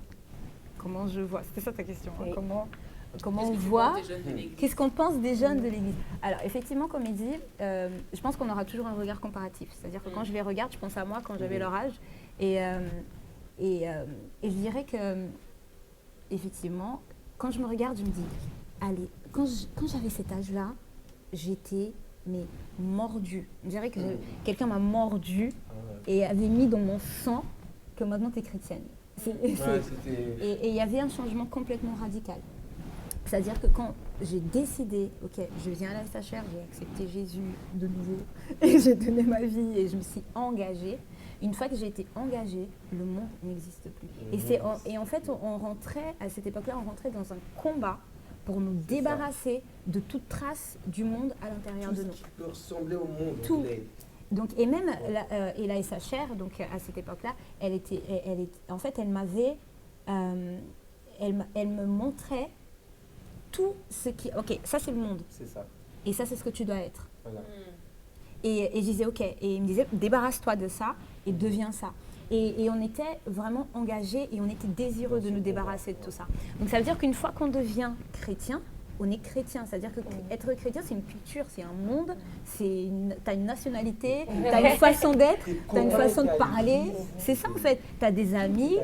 comment je vois, c'était ça ta question, hein,
Oui.
comment
Qu'est-ce
on
que tu
voit,
penses des jeunes de l'église?
qu'est-ce qu'on pense des jeunes de l'Église. Alors, effectivement, comme il dit, je pense qu'on aura toujours un regard comparatif. C'est-à-dire que quand je les regarde, je pense à moi quand j'avais leur âge. Et je dirais que, effectivement, quand je me regarde, je me dis, allez, quand j'avais cet âge-là, j'étais mais mordue. Je dirais que quelqu'un m'a mordue
Ah ouais.
et avait mis dans mon sang que maintenant tu es chrétienne.
Ouais, c'était...
Et il y avait un changement complètement radical. C'est-à-dire que quand j'ai décidé, ok, je viens à la SHR, j'ai accepté Jésus de nouveau, et j'ai donné ma vie et je me suis engagée. Une fois que j'ai été engagée, le monde n'existe plus. Et en fait, on rentrait, à cette époque-là, on rentrait dans un combat pour nous débarrasser de toute trace du monde à l'intérieur
Tout
de
ce
nous.
qui peut ressembler au monde.
Tout.
on voulait.
Donc, et même la SHR, donc à cette époque-là, en fait, elle m'avait, elle me montrait tout ce qui, ok, ça c'est le monde,
C'est ça.
et ça c'est ce que tu dois être.
Voilà.
Et je disais ok, et il me disait débarrasse-toi de ça et deviens ça. Et on était vraiment engagés et on était désireux de nous débarrasser de tout ça. Donc ça veut dire qu'une fois qu'on devient chrétien, on est chrétien. C'est-à-dire que être chrétien, c'est une culture, c'est un monde, t'as une nationalité, t'as une façon d'être, t'as une façon de parler. C'est ça en fait. T'as des amis,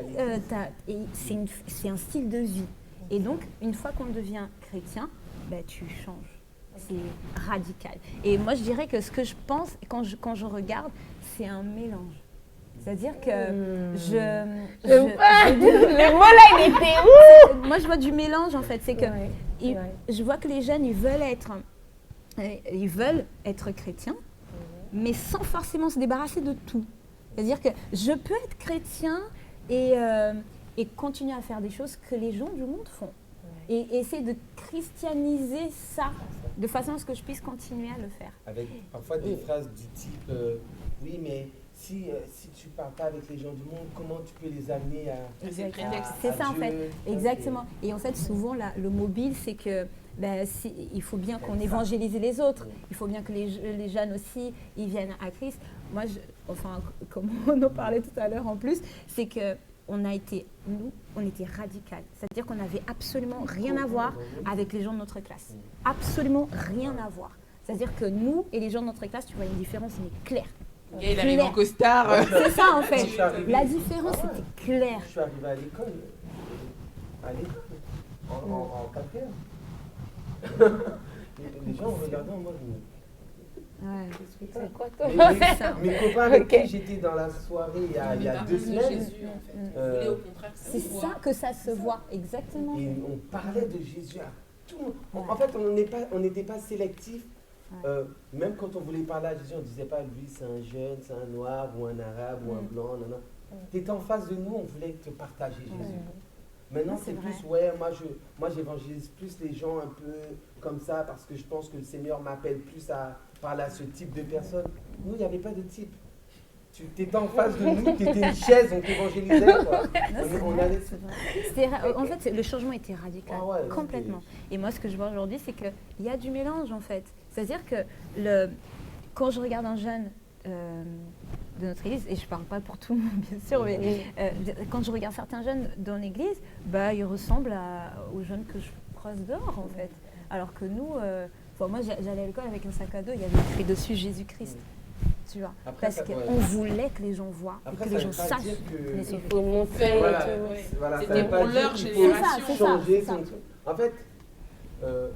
et c'est un style de vie. Et donc, une fois qu'on devient chrétien, ben, tu changes. C'est radical. Et moi, je dirais que ce que je pense, quand je regarde, c'est un mélange. C'est-à-dire que
Le mot là, il était où?
moi, je vois du mélange, en fait. C'est que
Ouais, ouais.
je vois que les jeunes, ils veulent être ils veulent être chrétiens, mais sans forcément se débarrasser de tout. C'est-à-dire que je peux être chrétien et continuer à faire des choses que les gens du monde font. Et essayer de christianiser ça de façon à ce que je puisse continuer à le faire.
Avec parfois des phrases du type oui, mais si tu ne parles pas avec les gens du monde, comment tu peux les amener à
C'est ça en fait, exactement. Et en fait, souvent, le mobile, c'est que il faut bien qu'on évangélise les autres. Il faut bien que les jeunes aussi, ils viennent à Christ. Moi, comme on en parlait tout à l'heure en plus, c'est que on était radical. C'est-à-dire qu'on n'avait absolument rien à voir avec les gens de notre classe. Absolument rien à voir. C'est-à-dire que nous et les gens de notre classe, tu vois une différence, mais claire.
Il arrive en costard.
C'est ça en fait. La différence était claire.
Je suis arrivé à l'école, en quatrième. Les gens me regardaient en mode...
C'est quoi toi?
Mes copains avec qui j'étais dans la soirée il y a 2 semaines,
c'est ça que ça se voit, exactement.
Et on parlait de Jésus à tout le monde. En fait, on n'était pas sélectif. Même quand on voulait parler à Jésus, on ne disait pas lui c'est un jeune, c'est un noir ou un arabe ou un blanc. Tu étais en face de nous, on voulait te partager Jésus. Maintenant, c'est plus, moi j'évangélise plus les gens un peu comme ça parce que je pense que le Seigneur m'appelle plus à parler à ce type de personne. Nous, il n'y avait pas de type. Tu étais en face de nous, tu étais une chaise, on t'évangélisait.
En fait, le changement était radical, complètement. Et moi, ce que je vois aujourd'hui, c'est qu'il y a du mélange, en fait. C'est-à-dire que quand je regarde un jeune de notre église, et je ne parle pas pour tout le monde, bien sûr, mais quand je regarde certains jeunes dans l'église, ils ressemblent aux jeunes que je croise dehors, en fait. Alors que nous, moi, j'allais à l'école avec un sac à dos, il y avait écrit dessus Jésus-Christ. Tu vois, parce qu'on voulait que les gens voient, et que les gens sachent.
Il faut montrer.
C'était pour leur génération.
En fait,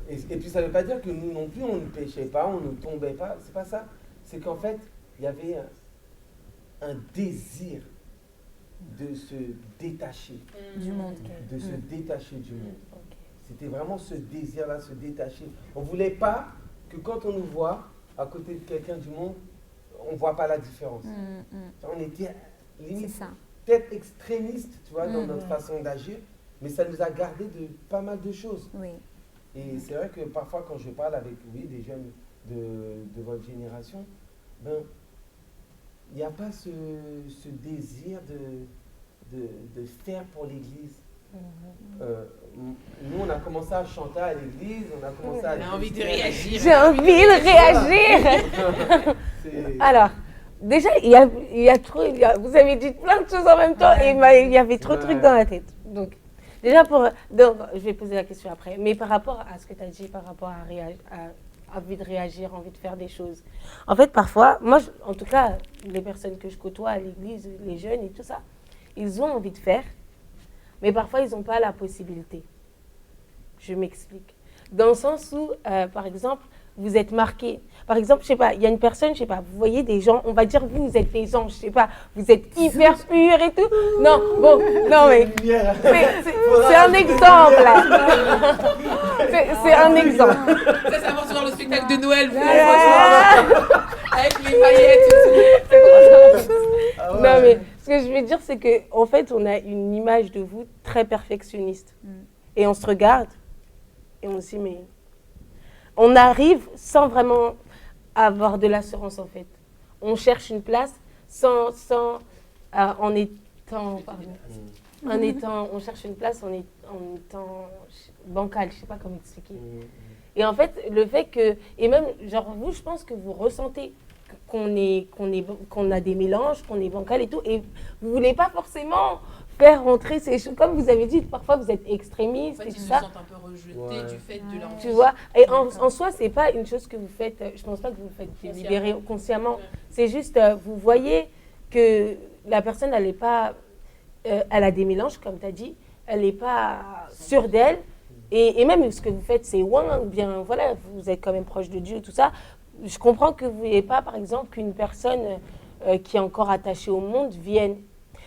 et puis ça ne veut pas dire que nous non plus, on ne péchait pas, on ne tombait pas. C'est pas ça. C'est qu'en fait, il y avait un désir de se détacher
du monde.
De se détacher du monde. C'était vraiment ce désir-là, se détacher. On ne voulait pas que quand on nous voit à côté de quelqu'un du monde, on ne voit pas la différence. On était limite peut-être extrémiste, tu vois, dans notre façon d'agir, mais ça nous a gardé de pas mal de choses.
Oui.
Et c'est vrai que parfois quand je parle avec des jeunes de votre génération, il n'y a pas ce désir de faire pour l'Église. Nous, on a commencé à chanter à l'église, on a commencé à...
J'ai envie de réagir.
J'ai envie de réagir. Alors, déjà, vous avez dit plein de choses en même temps et il y avait trop de trucs dans la tête. Donc, déjà, je vais poser la question après, mais par rapport à ce que tu as dit, par rapport à envie de réagir, envie de faire des choses. En fait, parfois, moi, en tout cas, les personnes que je côtoie à l'église, les jeunes et tout ça, ils ont envie de faire, mais parfois, ils n'ont pas la possibilité. Je m'explique. Dans le sens où, par exemple, vous êtes marqué. Par exemple, je ne sais pas, il y a une personne, je ne sais pas, vous voyez des gens, on va dire, vous êtes des anges, je ne sais pas, vous êtes hyper purs et tout. Non, bon, non, mais c'est un exemple, là. C'est un exemple.
Ça va sur le spectacle de Noël, avec les paillettes et tout.
Non, mais ce que je veux dire, c'est qu'en fait, on a une image de vous très perfectionniste. Et on se regarde et on se dit, mais on arrive sans vraiment avoir de l'assurance, en fait. On cherche une place on cherche une place en étant bancal, je ne sais pas comment expliquer. Et en fait, le fait que, et même, genre vous, je pense que vous ressentez qu'on a des mélanges, qu'on est bancal et tout, et vous ne voulez pas forcément faire rentrer ces choses. Comme vous avez dit, parfois vous êtes extrémiste
en fait,
et tout
ils
ça.
se sentent un peu rejetés du fait de leur...
Tu vois, et en soi, c'est pas une chose que vous faites, je pense pas que vous le faites délibérer consciemment. C'est juste, vous voyez que la personne, elle n'est pas, elle a des mélanges, comme tu as dit, elle n'est pas sûre d'elle, et même ce que vous faites, c'est ou bien, voilà, vous êtes quand même proche de Dieu, tout ça. Je comprends que vous ne voulez pas, par exemple, qu'une personne qui est encore attachée au monde vienne.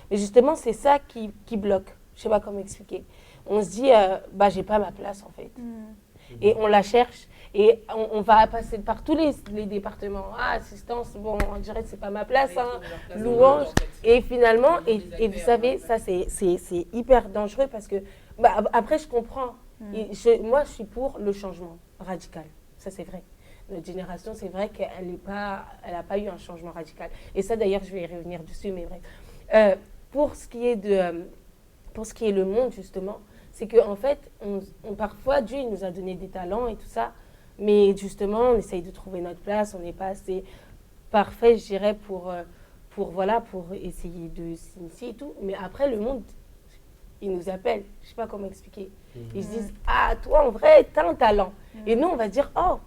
Mais justement, c'est ça qui bloque. Je ne sais pas comment expliquer. On se dit, j'ai pas ma place, en fait. et on la cherche. Et on va passer par tous les départements. Ah, assistance, bon, on dirait que c'est pas ma place, hein, louange. Et finalement, et vous savez, ça c'est hyper dangereux parce que, après je comprends. Et moi, je suis pour le changement radical. Ça c'est vrai. Notre génération, c'est vrai qu'elle n'a pas eu un changement radical. Et ça d'ailleurs, je vais y revenir dessus, mais bref. Pour ce qui est le monde, justement, c'est qu'en fait, parfois, Dieu il nous a donné des talents et tout ça. Mais justement, on essaye de trouver notre place, on n'est pas assez parfait, je dirais, pour essayer de s'initier et tout. Mais après, le monde, il nous appelle. Je ne sais pas comment expliquer. Ils se disent, ah, toi, en vrai, tu as un talent. Et nous, on va se dire, oh,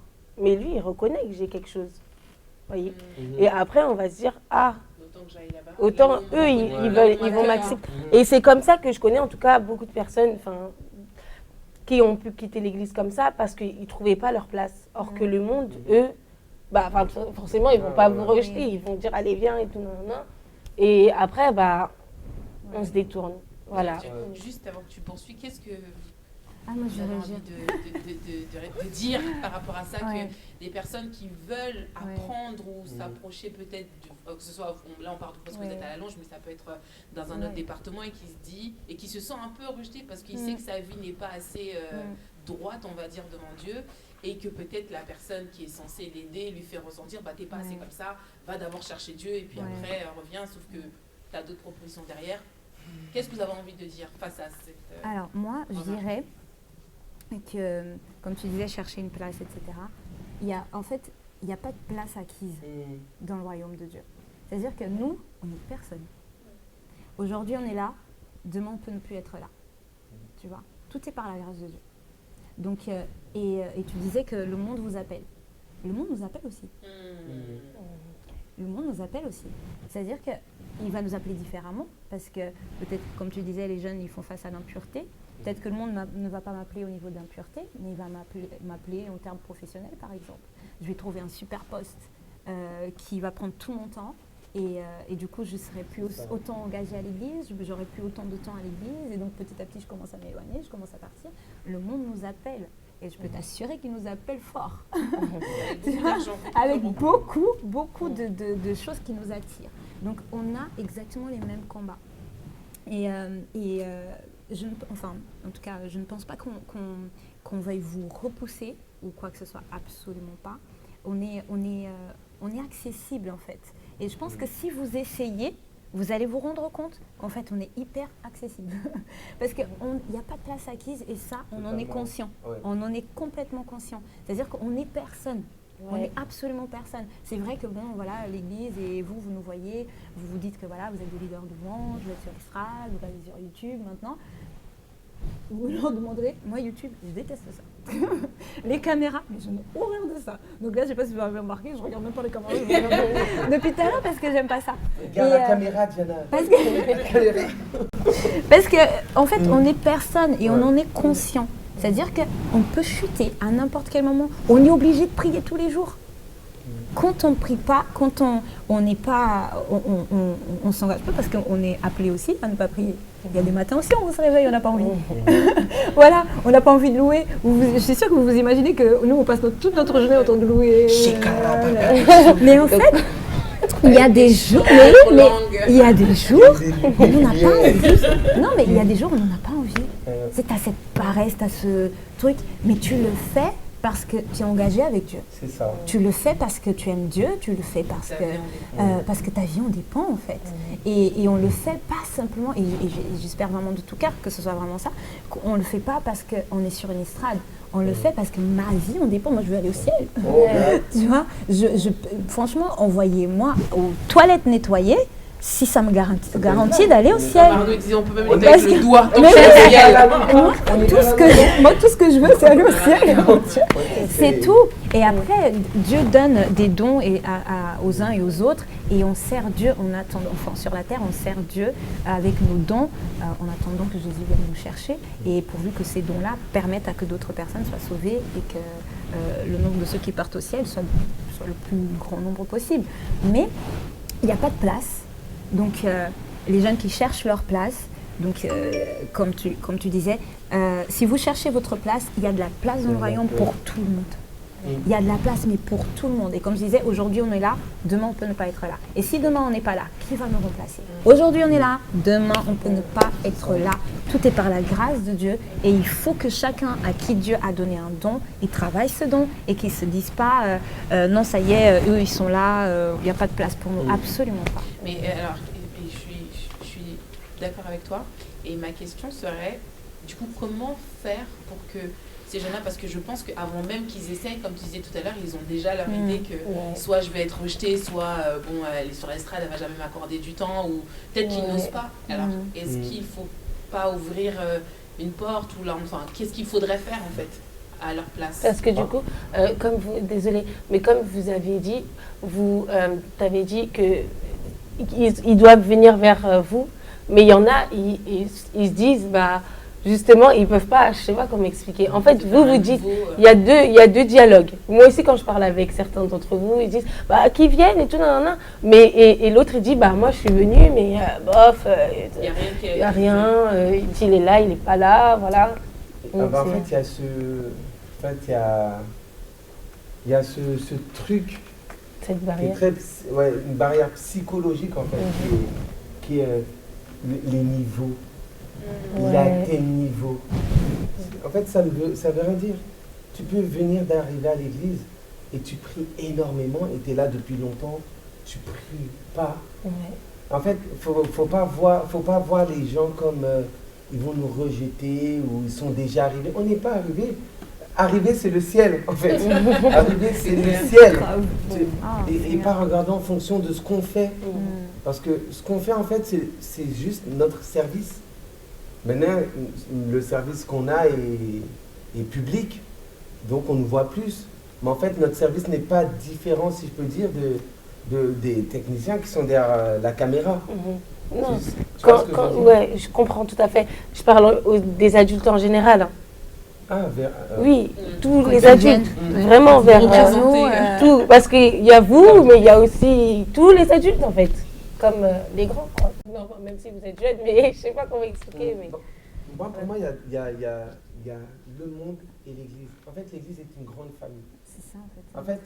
mais lui, il reconnaît que j'ai quelque chose. Voyez. Et après, on va se dire, ah, autant eux, ils vont m'accepter. Et c'est comme ça que je connais, en tout cas, beaucoup de personnes, qui ont pu quitter l'église comme ça parce qu'ils ne trouvaient pas leur place. Or que le monde, eux, forcément, ils ne vont pas vous rejeter, ils vont dire allez, viens et tout, non. Et après, on se détourne. Voilà.
Juste avant que tu poursuives, qu'est-ce que
moi,
vous avez envie de dire par rapport à ça, que les personnes qui veulent apprendre ou s'approcher peut-être, que ce soit, là on parle parce que vous êtes à la Longe, mais ça peut être dans un autre département et qui se sent un peu rejeté parce qu'il sait que sa vie n'est pas assez droite, on va dire, devant Dieu, et que peut-être la personne qui est censée l'aider lui fait ressentir, t'es pas assez comme ça, va d'abord chercher Dieu et puis après reviens, sauf que tu as d'autres propositions derrière. Qu'est-ce que vous avez envie de dire face à cette...
Alors moi, je dirais que, comme tu disais, chercher une place, etc., il n'y a pas de place acquise dans le royaume de Dieu. C'est-à-dire que nous, on n'est personne. Aujourd'hui, on est là, demain, on peut ne plus être là. Tu vois, tout est par la grâce de Dieu. Donc, et tu disais que le monde vous appelle. Le monde nous appelle aussi. Le monde nous appelle aussi. C'est-à-dire qu'il va nous appeler différemment, parce que peut-être, comme tu disais, les jeunes, ils font face à l'impureté. Peut-être que le monde ne va pas m'appeler au niveau d'impureté, mais il va m'appeler en termes professionnels, par exemple. Je vais trouver un super poste qui va prendre tout mon temps. Et du coup, je ne serai plus autant engagée à l'église, j'aurai plus autant de temps à l'église. Et donc, petit à petit, je commence à m'éloigner, je commence à partir. Le monde nous appelle. Et je peux t'assurer qu'il nous appelle fort. Avec beaucoup de choses qui nous attirent. Donc, on a exactement les mêmes combats. En tout cas, je ne pense pas qu'on veuille vous repousser ou quoi que ce soit, absolument pas. On est accessible en fait. Et je pense que si vous essayez, vous allez vous rendre compte qu'en fait, on est hyper accessible. Parce qu'il n'y a pas de place acquise et ça, on en est conscient. Ouais. On en est complètement conscient. C'est-à-dire qu'on n'est personne. On n'est absolument personne. C'est vrai que l'église et vous nous voyez, vous vous dites que vous êtes des leaders de louange, vous êtes sur Estrade, vous allez sur YouTube maintenant. Vous leur demanderez, moi YouTube, je déteste ça. Les caméras, mais je n'ai horreur de ça. Donc là, je ne sais pas si vous avez remarqué, je regarde même pas les caméras. Depuis tout à l'heure parce que j'aime pas ça.
Regarde la caméra, Diana.
Parce que en fait, on n'est personne et on en est conscient. C'est-à-dire qu'on peut chuter à n'importe quel moment. On est obligé de prier tous les jours. Quand on ne prie pas, quand on n'est pas, on s'engage pas parce qu'on est appelé aussi à ne pas prier. Il y a des matins aussi, on se réveille, on n'a pas envie. Voilà, on n'a pas envie de louer. Je suis sûre que vous vous imaginez que nous, on passe toute notre journée en train de louer. Mais en fait, il y a des jours, il y a des jours où on n'a pas envie. Non, mais il y a des jours où on n'en a pas envie. C'est à cette paresse, à ce truc, mais tu le fais parce que tu es engagé avec Dieu. C'est ça. Tu le fais parce que tu aimes Dieu, tu le fais parce que ta vie en dépend en fait. Et on le fait pas simplement, et j'espère vraiment de tout cœur que ce soit vraiment ça, qu'on le fait pas parce qu'on est sur une estrade. On le fait parce que ma vie en dépend. Moi, je veux aller au ciel. Tu vois, franchement, envoyez-moi aux toilettes nettoyées. Si ça me garantit d'aller au ciel.
On peut même aller avec le doigt.
Moi, tout ce que je veux, c'est aller au ciel. C'est tout. Et après, Dieu donne des dons aux uns et aux autres. Et on sert Dieu sur la terre, on sert Dieu avec nos dons en attendant que Jésus vienne nous chercher. Et pourvu que ces dons-là permettent à que d'autres personnes soient sauvées et que le nombre de ceux qui partent au ciel soit le plus grand nombre possible. Mais il n'y a pas de place. Donc, les jeunes qui cherchent leur place, Donc, comme tu disais, si vous cherchez votre place, il y a de la place dans le royaume pour tout le monde. Il y a de la place, mais pour tout le monde. Et comme je disais, aujourd'hui on est là, demain on peut ne pas être là. Et si demain on n'est pas là, qui va nous remplacer? Aujourd'hui on est là, demain on peut ne pas être là. Tout est par la grâce de Dieu. Et il faut que chacun à qui Dieu a donné un don, il travaille ce don et qu'il ne se dise pas non ça y est, eux ils sont là, il n'y a pas de place pour nous. Absolument pas.
Mais alors, je suis d'accord avec toi. Et ma question serait, du coup, comment faire pour que ces jeunes-là, parce que je pense qu'avant même qu'ils essayent, comme tu disais tout à l'heure, ils ont déjà leur idée que soit je vais être rejetée, soit elle est sur l'estrade, elle va jamais m'accorder du temps, ou peut-être qu'ils n'osent pas. Alors, est-ce qu'il faut pas ouvrir une porte ou là, enfin, qu'est-ce qu'il faudrait faire en fait à leur place?
Parce que du coup, désolée, mais comme vous avez dit, vous avez dit que ils doivent venir vers vous, mais il y en a, ils se disent, justement, ils peuvent pas, je sais pas comment expliquer. En fait, vous dites, il y a deux dialogues. Moi aussi, quand je parle avec certains d'entre vous, ils disent, qu'ils viennent et tout, nanana. Mais, et l'autre, il dit, moi, je suis venu, mais bof, il n'y a rien, il est là, il n'est pas là, voilà. Donc,
en fait, il y a ce truc.
Cette barrière.
Qui est une barrière psychologique, en fait, qui est les niveaux. Il a tel niveau. En fait, ça veut rien dire. Tu peux venir d'arriver à l'église et tu pries énormément et tu es là depuis longtemps. Tu pries pas. En fait, faut pas voir les gens comme ils vont nous rejeter ou ils sont déjà arrivés. On n'est pas arrivés. Arriver, c'est le ciel, en fait. Arriver, c'est le ciel. Et pas regarder en fonction de ce qu'on fait. Parce que ce qu'on fait, en fait, c'est juste notre service. Maintenant, le service qu'on a est public, donc on nous voit plus. Mais en fait, notre service n'est pas différent, si je peux dire, des techniciens qui sont derrière la caméra.
Non, je comprends tout à fait. Je parle des adultes en général. Oui, tous les adultes, vraiment vers tout. Parce qu'il y a vous, mais il y a aussi tous les adultes, en fait, comme les grands, quoi. Non, même si vous êtes jeune, mais je ne sais pas comment expliquer. Mais...
Moi, pour moi, il y a le monde et l'Église. En fait, l'Église est une grande famille.
C'est ça, en fait.
En fait,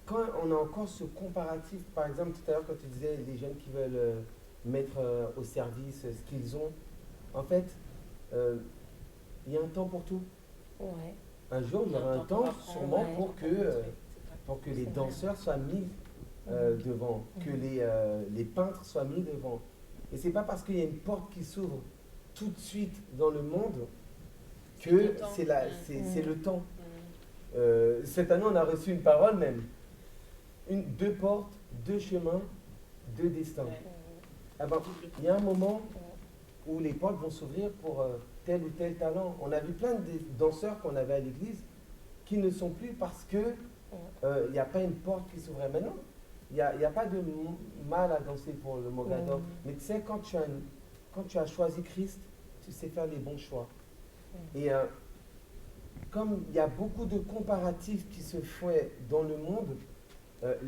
quand on a encore ce comparatif, par exemple, tout à l'heure, quand tu disais les jeunes qui veulent mettre au service ce qu'ils ont, en fait, il y a un temps pour tout. Un jour, il y aura un temps, sûrement, pour que les danseurs soient mis devant, que les peintres soient mis devant. Et c'est pas parce qu'il y a une porte qui s'ouvre tout de suite dans le monde que c'est le temps. Cette année, on a reçu une parole même. Deux portes, deux chemins, deux destins. Il y a un moment où les portes vont s'ouvrir pour tel ou tel talent. On a vu plein de danseurs qu'on avait à l'église qui ne sont plus parce que il n'y a pas une porte qui s'ouvrait. Maintenant, il n'y a pas de mal à danser pour le Mogador. Mais tu sais, quand tu as choisi Christ, tu sais faire les bons choix. Et comme il y a beaucoup de comparatifs qui se font dans le monde,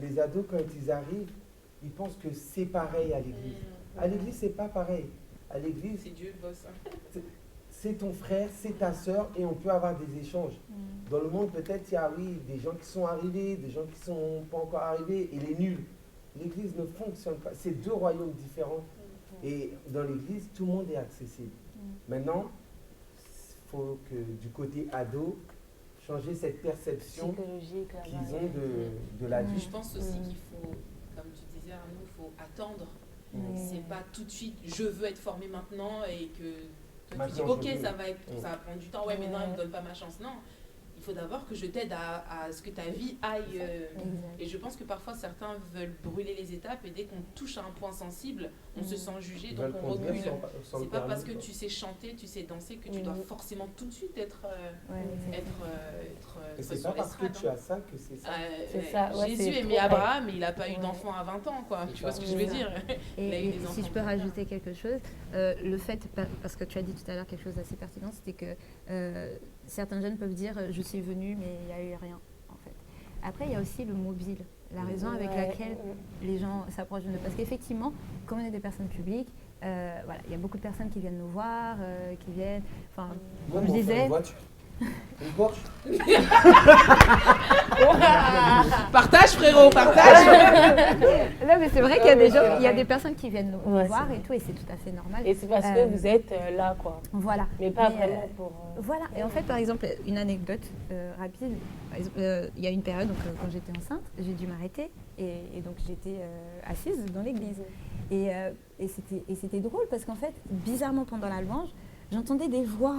les ados, quand ils arrivent, ils pensent que c'est pareil à l'église. À l'église, c'est pas pareil. À l'église,
c'est Dieu le boss.
C'est ton frère, c'est ta sœur, et on peut avoir des échanges. Dans le monde, peut-être, il y a, des gens qui sont arrivés, des gens qui ne sont pas encore arrivés, et les nuls. L'église ne fonctionne pas. C'est deux royaumes différents. Et dans l'église, tout le monde est accessible. Maintenant, il faut que du côté ado, changer cette perception qu'ils ont de l'adulte.
Je pense aussi qu'il faut, comme tu disais Arnaud, il faut attendre. C'est pas tout de suite, je veux être formé maintenant et que toi tu dis ok, ça va prendre du temps, mais non, il me donne pas ma chance. Non, il faut d'abord que je t'aide à ce que ta vie aille. Et je pense que parfois certains veulent brûler les étapes et dès qu'on touche à un point sensible, on se sent jugé, donc on recule. C'est pas parce que tu sais chanter, tu sais danser que tu dois forcément tout de suite être
et c'est pas parce que tu as ça que c'est ça.
C'est ça.
Jésus aimait Abraham, mais il n'a pas eu d'enfant à 20 ans, quoi. Tu vois ce que je veux dire?
Et si je peux rajouter quelque chose, le fait, parce que tu as dit tout à l'heure quelque chose d'assez pertinent, c'était que certains jeunes peuvent dire je suis venu mais il n'y a eu rien en fait. Après il y a aussi le mobile, la raison avec laquelle les gens s'approchent de nous. Parce qu'effectivement, comme on est des personnes publiques, Voilà, il y a beaucoup de personnes qui viennent nous voir, qui viennent. Enfin,
Moi,
comme je disais.
Une voiture. Une Porsche.
Partage, frérot, partage.
Non, mais c'est vrai qu'il y a des gens, il y a des personnes qui viennent nous
Ouais,
voir
c'est
et tout, et c'est tout à fait normal.
Et c'est parce que
Euh,
vous êtes là, quoi.
Voilà.
Mais pas
Mais,
vraiment pour...
Voilà, et en fait, par exemple, une anecdote rapide. Par exemple, il y a une période, donc, quand j'étais enceinte, j'ai dû m'arrêter et donc j'étais assise dans l'église. Et c'était drôle parce qu'en fait, bizarrement, pendant la louange, j'entendais des voix.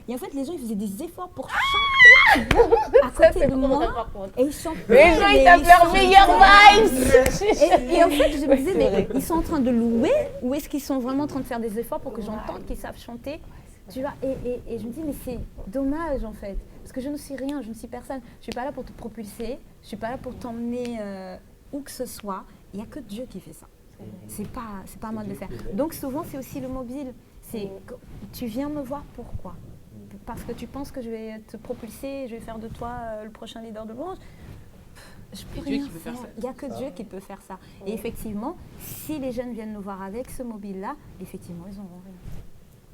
Et en fait, les gens, ils faisaient des efforts pour chanter à côté de moi. Et ils chantaient.
Les gens, ils tapent leurs meilleures vibes.
Et en fait, je me disais, mais ils sont en train de louer ou est-ce qu'ils sont vraiment en train de faire des efforts pour que j'entende qu'ils savent chanter? Tu vois, et je me dis, mais c'est dommage en fait. Parce que je ne suis rien, je ne suis personne. Je ne suis pas là pour te propulser, je ne suis pas là pour t'emmener où que ce soit. Il n'y a que Dieu qui fait ça. C'est pas à moi de le faire. Donc souvent, c'est aussi le mobile. C'est tu viens me voir pourquoi? Parce que tu penses que je vais te propulser, je vais faire de toi le prochain leader de louange. Je peux
Dieu
rien
qui peut faire ça.
Il n'y a que Dieu qui peut faire ça. Et effectivement, si les jeunes viennent nous voir avec ce mobile-là, effectivement, ils n'auront rien.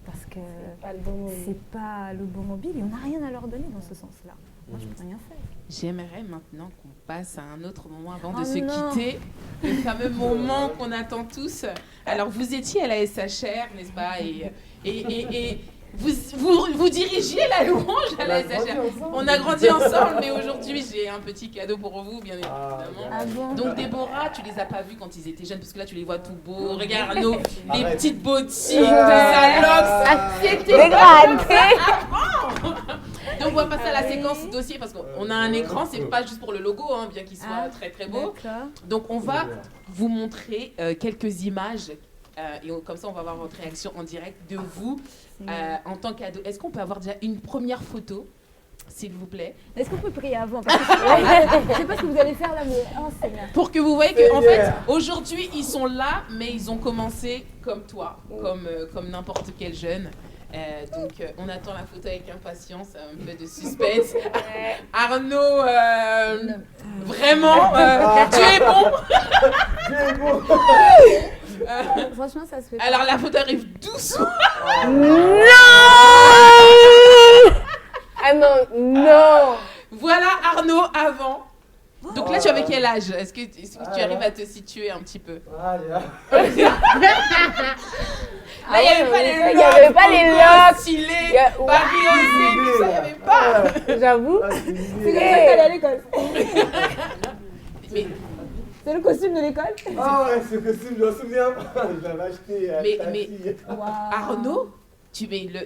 Parce que
Pas le bon moment.
c'est pas le bon mobile et on n'a rien à leur donner dans ce sens-là. Moi, je peux rien faire.
J'aimerais maintenant qu'on passe à un autre moment avant de
Oh
se
non.
quitter, le fameux moment qu'on attend tous. Alors, vous étiez à la SHR, n'est-ce pas? Et vous dirigiez la louange à la SHR. On a grandi ensemble, mais aujourd'hui, j'ai un petit cadeau pour vous, bien évidemment.
Ah bon?
Donc, Déborah, tu les as pas vus quand ils étaient jeunes, parce que là, tu les vois tout beaux. Regarde, Arnaud, les
Arrête.
petites bottines, sa lox.
Dégradé.
Donc, on va passer à la séquence dossier, parce qu'on a un écran, c'est pas juste pour le logo, hein, bien qu'il soit
Ah,
très très beau.
D'accord.
Donc, on va vous montrer quelques images. Comme ça, on va avoir votre réaction en direct de vous en tant qu'ado. Est-ce qu'on peut avoir déjà une première photo, s'il vous plaît,
Est-ce qu'on peut prier avant? Parce que je sais pas ce que vous allez faire là, mais oh Seigneur.
pour que vous voyez qu'en fait, aujourd'hui, ils sont là, mais ils ont commencé comme toi, comme n'importe quel jeune. Donc, on attend la photo avec impatience, un peu de suspense. Arnaud, vraiment, tu es bon.
Franchement, ça se fait pas.
Alors, la photo arrive doucement.
Ah non, non.
Voilà Arnaud avant. Donc là, tu avais quel âge? Est-ce que tu arrives à te situer un petit peu? Là, il n'y
Il y avait pas les locks.
stylés,
Il y a-
Paris aussi, tout ça, il n'y avait pas.
J'avoue.
C'est comme ça qu'elle est à l'école.
Mais,
C'est le costume de l'école.
Ah ouais, ce costume, je m'en souviens pas. Je l'avais acheté à
Mais-
ta
mais-
fille.
Waouh.
Arnaud,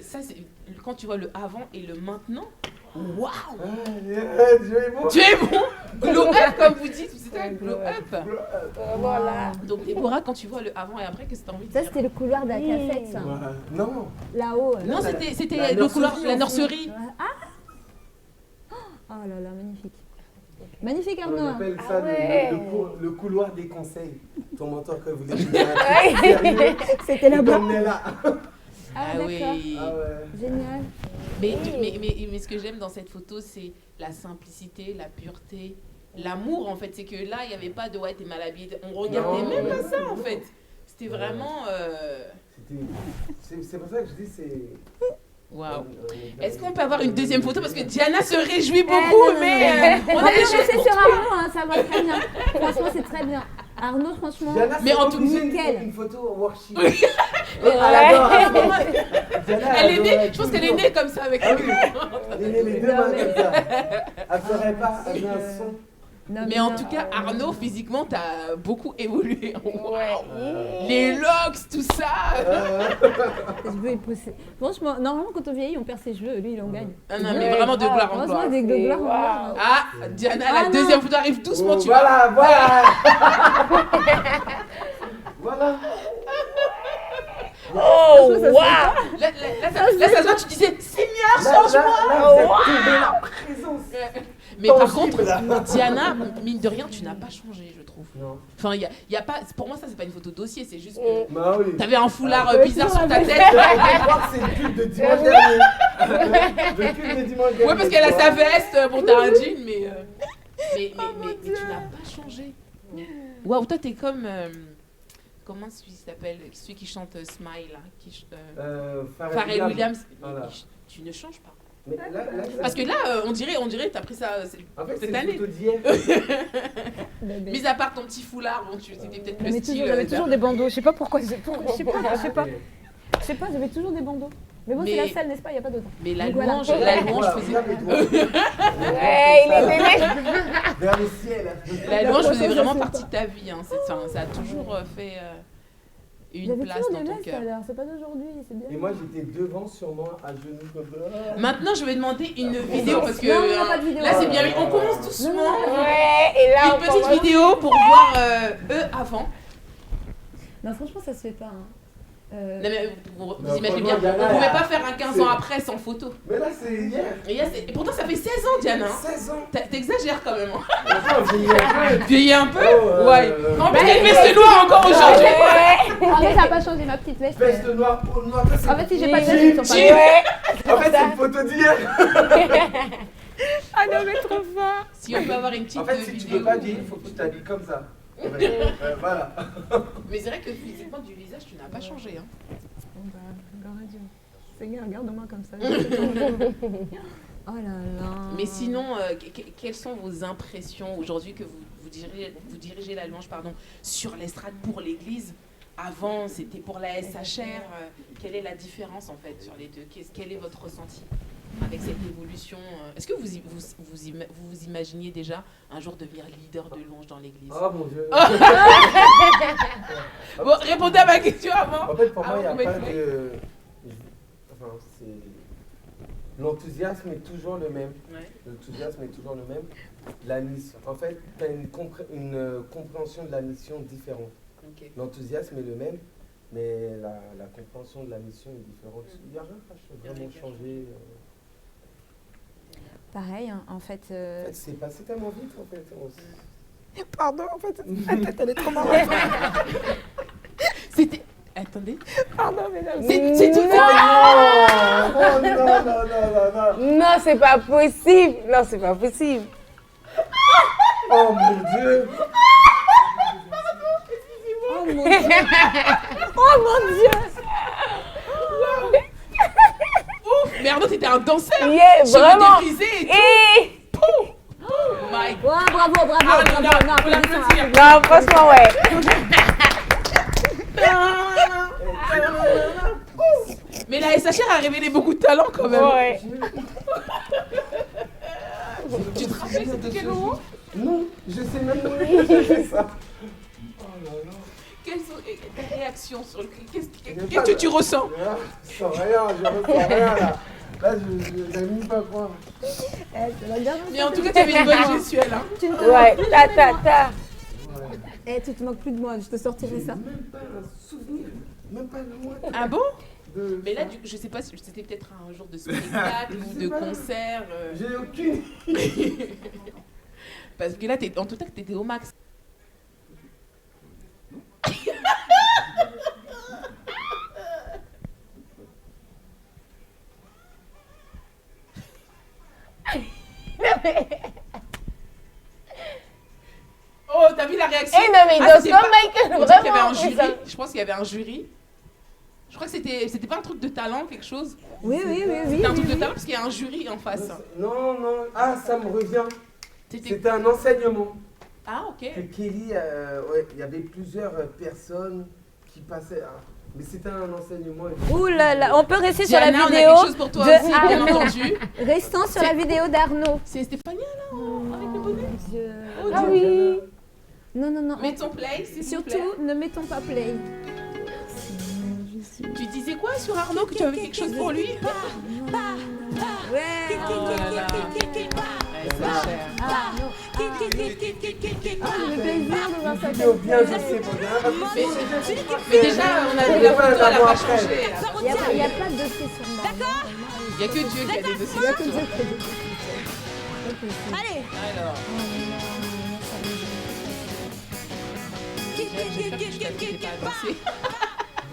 ça, c'est quand tu vois le avant et le maintenant. Waouh!
Dieu est bon.
Tu es bon! Glow up, comme vous dites, c'était un glow up.
Voilà.
Donc, Déborah, quand tu vois le avant et après, qu'est-ce que tu as envie de
Ça,
dire?
c'était le couloir de la cafette, ça.
Ouais. Non.
Là-haut.
Non, c'était
La
le couloir,
nurserie,
la
en
nurserie.
Oh là là, magnifique. Magnifique,
On
Arnaud.
appelle
Ah
ça
ouais.
le couloir des conseils. Ton mentor que vous avez
C'était là-bas.
là.
Ah,
Ah
d'accord.
oui.
Ah ouais.
Génial.
Mais ce que j'aime dans cette photo, c'est la simplicité, la pureté, l'amour en fait. C'est que là, il n'y avait pas de ouais, t'es mal habillé. On regardait
Non.
même pas ça en fait. C'était vraiment.
C'est pour ça que je dis c'est.
Waouh. Est-ce qu'on peut avoir une deuxième photo? Parce que Diana se réjouit beaucoup,
non,
mais
On
on
va
a des
lancer
choses.
sur Arnaud, hein, ça va très bien. Franchement, c'est très bien. Arnaud, franchement.
Diana,
Mais en
c'est
tout-
obligé
nickel.
une photo worship.
Oui.
Elle adore. Diana,
Elle est
adore,
née, je pense qu'elle est née comme ça avec
Ah
les
oui. Elle est née les deux mains comme ça. Elle ferait pas un son.
Non,
Mais en tout cas, Arnaud, physiquement, t'as beaucoup évolué.
Ouais.
Les locks, tout ça.
Je veux y pousser. Franchement, normalement, quand on vieillit, on perd ses cheveux. Lui, il en gagne.
Ah non, mais vraiment de gloire en
Franchement,
gloire.
des de gloire en gloire.
Ah, Diana,
Ah
la
non.
deuxième photo arrive doucement, tu vois.
Voilà. Voilà.
Oh, waouh.
Là, ça se voit, tu disais, Seigneur, change-moi.
Là, vous êtes tombé la présence.
Mais par
Tangible,
contre,
là.
Diana, mine de rien, tu n'as pas changé, je trouve.
Non.
Enfin, y a pas, pour moi, ça, c'est pas une photo dossier, c'est juste que
Bah oui.
t'avais un foulard bizarre sur ta tête.
Je crois que c'est le culte de dimanche dernier. Le culte de dimanche dernier.
Ouais, parce qu'elle a sa veste, bon, t'as un jean, mais tu n'as pas changé. Waouh, toi, t'es comme. comment celui s'appelle, celui qui chante Smile là,
Pharrell
Pharrell Williams.
Voilà.
Tu ne changes pas.
Mais là,
Parce que là, on dirait t'as pris ça
en fait,
cette
c'est
année.
une photo d'hier.
Mis à part ton petit foulard, bon, c'était peut-être le
Mais
style.
j'avais toujours des bandeaux. Je sais pas pourquoi. Je sais pas, j'avais toujours des bandeaux. Mais bon, c'est
Mais-
la salle, n'est-ce pas? Il n'y a pas d'autre.
Mais la
Donc voilà.
louange,
Voilà,
faisait.
regarde les doigts.
Ouais, il est
Vers le ciel.
La louange faisait
prochaine,
vraiment
je sais
partie de ta vie. Hein. Ça a toujours fait une
J'avais
place
toujours
dans
des
ton
vestes
cœur.
alors, c'est pas d'aujourd'hui, c'est bien.
Et moi, j'étais devant sur moi, à genoux comme ça.
Maintenant, je vais demander une vidéo parce que
Non, il y a pas de vidéo.
là, c'est bien. On commence doucement.
Ouais, et là,
Une petite vidéo pour voir eux avant.
Non, franchement, ça se fait pas. Hein.
Non, mais vous
Non,
imaginez bien,
franchement,
on
Diana,
pouvait pas faire un 15 ans
c'est-
après sans photo.
Mais là, c'est hier.
Et pourtant, ça fait 16 ans, Diana. Hein.
16 ans.
T'exagères quand même. Hein.
Attends, j'ai eu un peu.
Vieillir un peu.
Oh,
Ouais. En plus, t'as une veste noire encore aujourd'hui.
En fait, ça n'a pas changé ma petite veste.
Veste noire, peau noire. ça, c'est-
En fait, si j'ai pas de
Jean,
veste, ils sont pas
jean.
bien.
En fait, c'est une photo d'hier.
Ah non, mais trop fort.
Si on peut avoir une petite
En fait, si tu
vidéo.
veux pas dire, il faut que tu t'habilles comme ça. Voilà.
Mais c'est vrai que physiquement, du visage, tu n'as pas changé. Hein.
Bon, bah, gloire à Dieu. Seigneur, regarde-moi comme ça. Oh là là.
Mais sinon, quelles sont vos impressions aujourd'hui que vous dirigez la louange sur l'estrade pour l'église? Avant, c'était pour la SHR. Quelle est la différence en fait sur les deux? Quel est votre ressenti avec cette évolution? Est-ce que vous imaginiez déjà un jour devenir leader de louange dans l'église?
Oh mon Dieu.
Bon, répondez à ma question avant.
En fait, pour moi, il n'y a
Ah, vous
pas
mettez-
de. Enfin, c'est. L'enthousiasme est toujours le même.
Ouais.
L'enthousiasme est toujours le même. La mission. En fait, tu as une compréhension de la mission différente.
Ok.
L'enthousiasme est le même, mais la compréhension de la mission est différente. Il n'y a rien qui a vraiment changé.
Pareil, hein, en fait.
En fait, c'est passé tellement vite, en fait.
Pardon, en fait, la tête, elle est trop marrante.
C'était. Attendez.
Pardon, mais là,
C'est tout.
Oh non.
Non, c'est pas possible. Non, c'est pas possible.
Oh mon Dieu.
Oh mon Dieu. Oh mon Dieu.
Mais Arnaud, t'étais un danseur.
Yeah,
Cheveux
vraiment.
défrisés et tout.
Et...
Oh my God.
Ouais, bravo.
Ah, non,
Non,
faut l'applaudir.
Non, franchement, ouais.
Mais la SHR a révélé beaucoup de talent quand même.
Ouais.
Tu te rappelles c'était quel moment?
Non, je sais même pas pourquoi j'ai fait ça. Oh là là.
Quelles sont tes réactions sur le Qu'est-ce
pas
que
de-
tu ressens?
Là, je ressens rien, là. Là, je n'aime même pas quoi.
Mais en tout cas, tu avais une bonne gestuelle. Hein.
Ouais, ta.
Eh, tu te moques plus de moi, je te sortirai ça.
Même pas un souvenir, même pas le mois.
Ah bon?
De...
Mais là, je sais pas si c'était peut-être un jour de spectacle ou de concert.
J'ai aucune.
Parce que là, en tout cas, t'étais au max. Oh, t'as vu la réaction?
Eh non, mais
Ah,
dans
c'était
son
pas-
Michael,
On dirait qu'il y avait un
vraiment.
jury.
ça-
Je pense qu'il y avait un jury. Je crois que c'était pas un truc de talent, quelque chose.
Oui.
C'était un truc de talent parce qu'il y a un jury en face.
Non. Ah, ça me revient.
C'était-
C'était un enseignement.
Ah, ok.
Que Kelly, ouais, il y avait plusieurs personnes qui passaient. Mais c'était un enseignement.
Ouh là là, on peut rester sur la
Diana, on a
vidéo.
quelque chose pour toi
de
aussi, bien
Arnaud.
entendu.
Restons sur la vidéo d'Arnaud.
C'est Stéphania, là, avec le bonnet.
Dieu.
Oh,
Ah
Dieu.
oui. Non.
Mettons play, s'il vous plaît.
Surtout, ne mettons pas play.
Tu disais quoi sur Arnaud, que tu avais quelque chose pour lui?
Ouais.
Oh là là. Ouais, c'est cher.
Arnaud. Le plaisir de voir sa
Vidéo
tête.
bien, je sais pas.
Mais déjà, on a vu la photo, elle a pas changé.
Il n'y a pas de dossier sur moi.
Il n'y a que Dieu qui a des dossiers.
Il y a que Dieu qui a des dossiers.
Allez,
Alors,
kick,
j'espère que je t'avais pas dansé.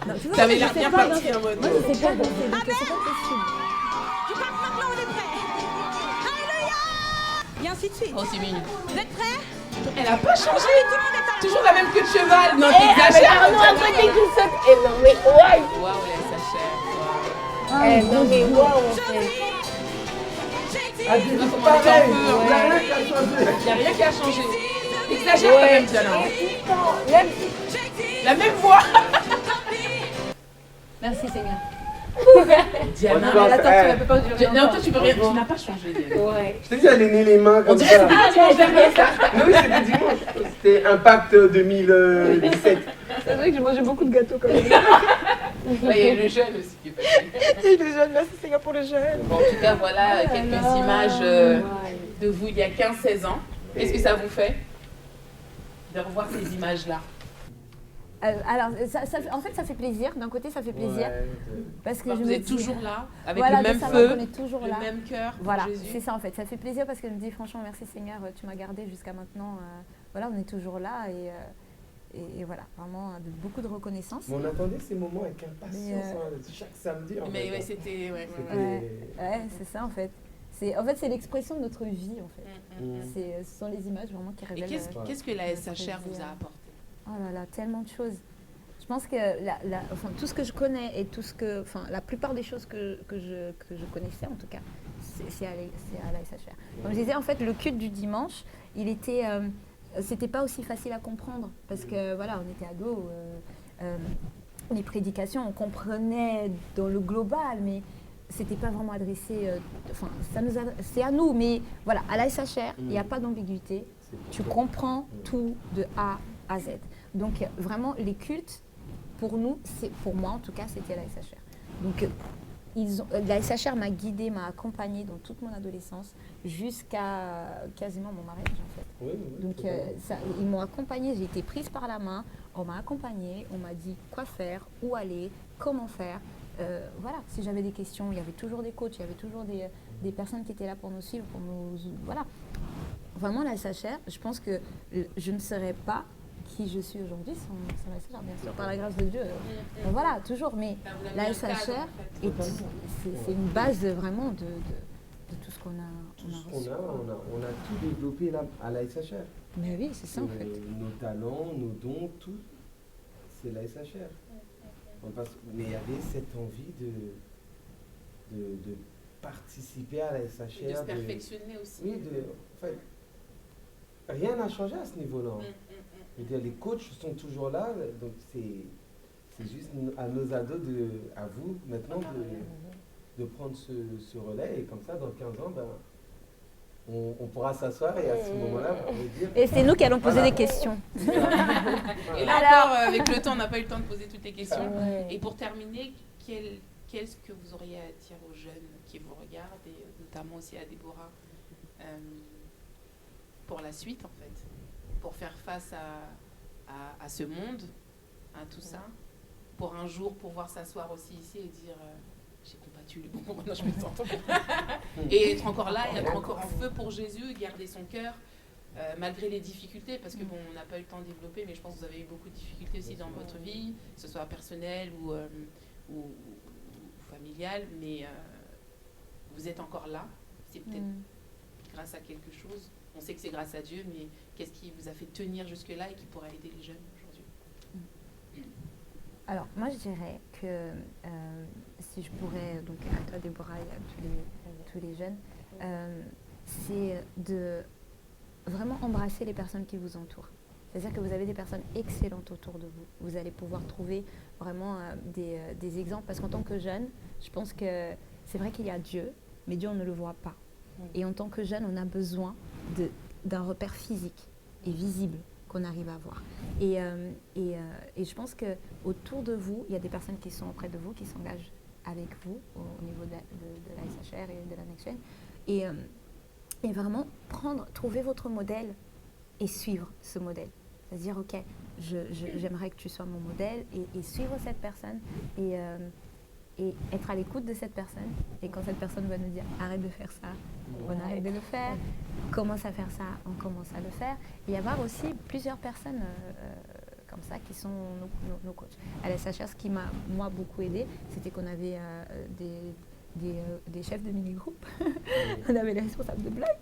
Non, tu vois,
T'avais
je
l'air
sais
bien
pas
parti
danser.
en mode.
Moi, je sais pas danser, donc c'est pas possible.
tu pars maintenant, on est prêts. Alléluia. Et ainsi de suite.
Oh, c'est mignon.
Vous êtes prêts?
Elle a pas changé. Toujours la même queue de cheval. Non,
Avec
t'exagères.
Arnaud à côté qui saute. Et non, mais ouais.
Waouh, la SHR.
Non, mais waouh, en fait.
Ah, c'est
Comment on
pareil.
est en feu,
Il n'y a rien qui a changé.
Il n'y a rien qui a changé. T'exagères quand même, Diana.
Même
La même voix.
Merci Seigneur.
Diana.
On va-
Attends, tu ne peux pas durer
Non,
encore.
toi, tu peux rien. Tu n'as pas changé, Diana.
Ouais.
Je t'ai dit, elle est née les mains comme ça.
Ah, dimanche dernier, ça.
Non, oui, c'était dimanche. C'était Impact 2017.
C'est vrai que j'ai mangé beaucoup de gâteaux quand même.
Là, il y a le jeune aussi qui est passé.
Et les jeunes, merci Seigneur pour les jeunes.
Bon, en tout cas, voilà quelques images de vous il y a 15-16 ans. Qu'est-ce que ça vous fait de revoir ces images-là?
Alors, en fait, ça fait plaisir. D'un côté, ça fait plaisir.
Ouais,
Parce que
Vous
je me
êtes
dis,
toujours là, avec
voilà,
le
de
même
savoir
feu,
qu'on est toujours
le
là.
même cœur pour
Voilà,
Jésus.
c'est ça en fait. Ça fait plaisir parce que je me dis franchement, merci Seigneur, tu m'as gardé jusqu'à maintenant. Voilà, on est toujours là et voilà, vraiment beaucoup de reconnaissance.
Mais on attendait ces moments avec impatience
Mais,
chaque samedi. En
Mais
fait.
ouais, c'était... Ouais,
C'était-
Ouais, c'est ça en fait. C'est l'expression de notre vie en fait.
Mm.
Ce sont les images vraiment qui
Et
révèlent.
qu'est-ce que la SHR vous a apporté?
Oh là là, tellement de choses. Je pense que enfin, tout ce que je connais et enfin, la plupart des choses que je connaissais en tout cas, c'est à la SHR. Comme je disais, en fait, le culte du dimanche, c'était pas aussi facile à comprendre parce que voilà, on était ados, les prédications, on comprenait dans le global, mais c'était pas vraiment adressé. Enfin, c'est à nous, mais voilà, à la SHR, il n'y a pas d'ambiguïté. Tu comprends tout de A à Z. Donc vraiment, les cultes, pour nous, pour moi en tout cas, c'était la SHR. Donc la SHR m'a guidée, m'a accompagnée dans toute mon adolescence jusqu'à quasiment mon mariage en fait.
Oui,
Donc
totalement.
ils m'ont accompagnée, j'ai été prise par la main, on m'a accompagnée, on m'a dit quoi faire, où aller, comment faire. Voilà, si j'avais des questions, il y avait toujours des coachs, il y avait toujours des personnes qui étaient là pour nous suivre, pour nous... Voilà. Vraiment, la SHR, je pense que je ne serais pas qui je suis aujourd'hui sans la SHR, bien sûr, par la grâce de Dieu. Voilà, toujours. Mais la SHR, c'est une base vraiment de tout ce qu'on a,
Tout ce qu'on
reçu.
on a tout développé là, à la SHR.
Mais oui, c'est ça en fait.
Nos talents, nos dons, tout, c'est la SHR. Mais il y avait cette envie de participer à la SHR.
Et de se perfectionner aussi.
Oui, en fait, rien n'a changé à ce niveau-là. Je veux dire, les coachs sont toujours là, donc c'est juste à nos ados, à vous maintenant, de prendre ce relais. Et comme ça, dans 15 ans, ben, on pourra s'asseoir et à ce moment-là, on va dire...
Et c'est nous qui allons poser
Voilà.
des questions.
Et là encore, avec le temps, on n'a pas eu le temps de poser toutes les questions.
Ouais.
Et pour terminer, qu'est-ce que vous auriez à dire aux jeunes qui vous regardent, et notamment aussi à Déborah, pour la suite en fait, pour faire face à ce monde, à tout ça, pour un jour pouvoir s'asseoir aussi ici et dire j'ai combattu le bon combat, non, je me sens et être encore là, et être encore en feu pour Jésus, garder son cœur. Malgré les difficultés, parce que bon, on n'a pas eu le temps de développer, mais je pense que vous avez eu beaucoup de difficultés aussi dans votre vie, que ce soit personnelle ou familiale, mais vous êtes encore là. C'est peut-être grâce à quelque chose. On sait que c'est grâce à Dieu, mais qu'est-ce qui vous a fait tenir jusque-là et qui pourrait aider les jeunes aujourd'hui?
Alors, moi, je dirais que si je pourrais, donc à toi, Déborah, et à tous les jeunes, c'est de vraiment embrasser les personnes qui vous entourent. C'est-à-dire que vous avez des personnes excellentes autour de vous. Vous allez pouvoir trouver vraiment des exemples. Parce qu'en tant que jeune, je pense que c'est vrai qu'il y a Dieu, mais Dieu, on ne le voit pas. Et en tant que jeune, on a besoin d'un repère physique et visible qu'on arrive à voir. Et je pense qu'autour de vous, il y a des personnes qui sont auprès de vous, qui s'engagent avec vous au niveau de la SHR et de la Next Gen. Et vraiment trouver votre modèle et suivre ce modèle. C'est-à-dire, ok, j'aimerais que tu sois mon modèle et suivre cette personne et être à l'écoute de cette personne. Et quand cette personne va nous dire arrête de faire ça, on arrête de le faire. Commence à faire ça, on commence à le faire. Et y avoir aussi plusieurs personnes comme ça qui sont nos coachs. À la SHR, ce qui m'a moi beaucoup aidé, c'était qu'on avait des chefs de mini-groupe, on avait les responsables de bloc,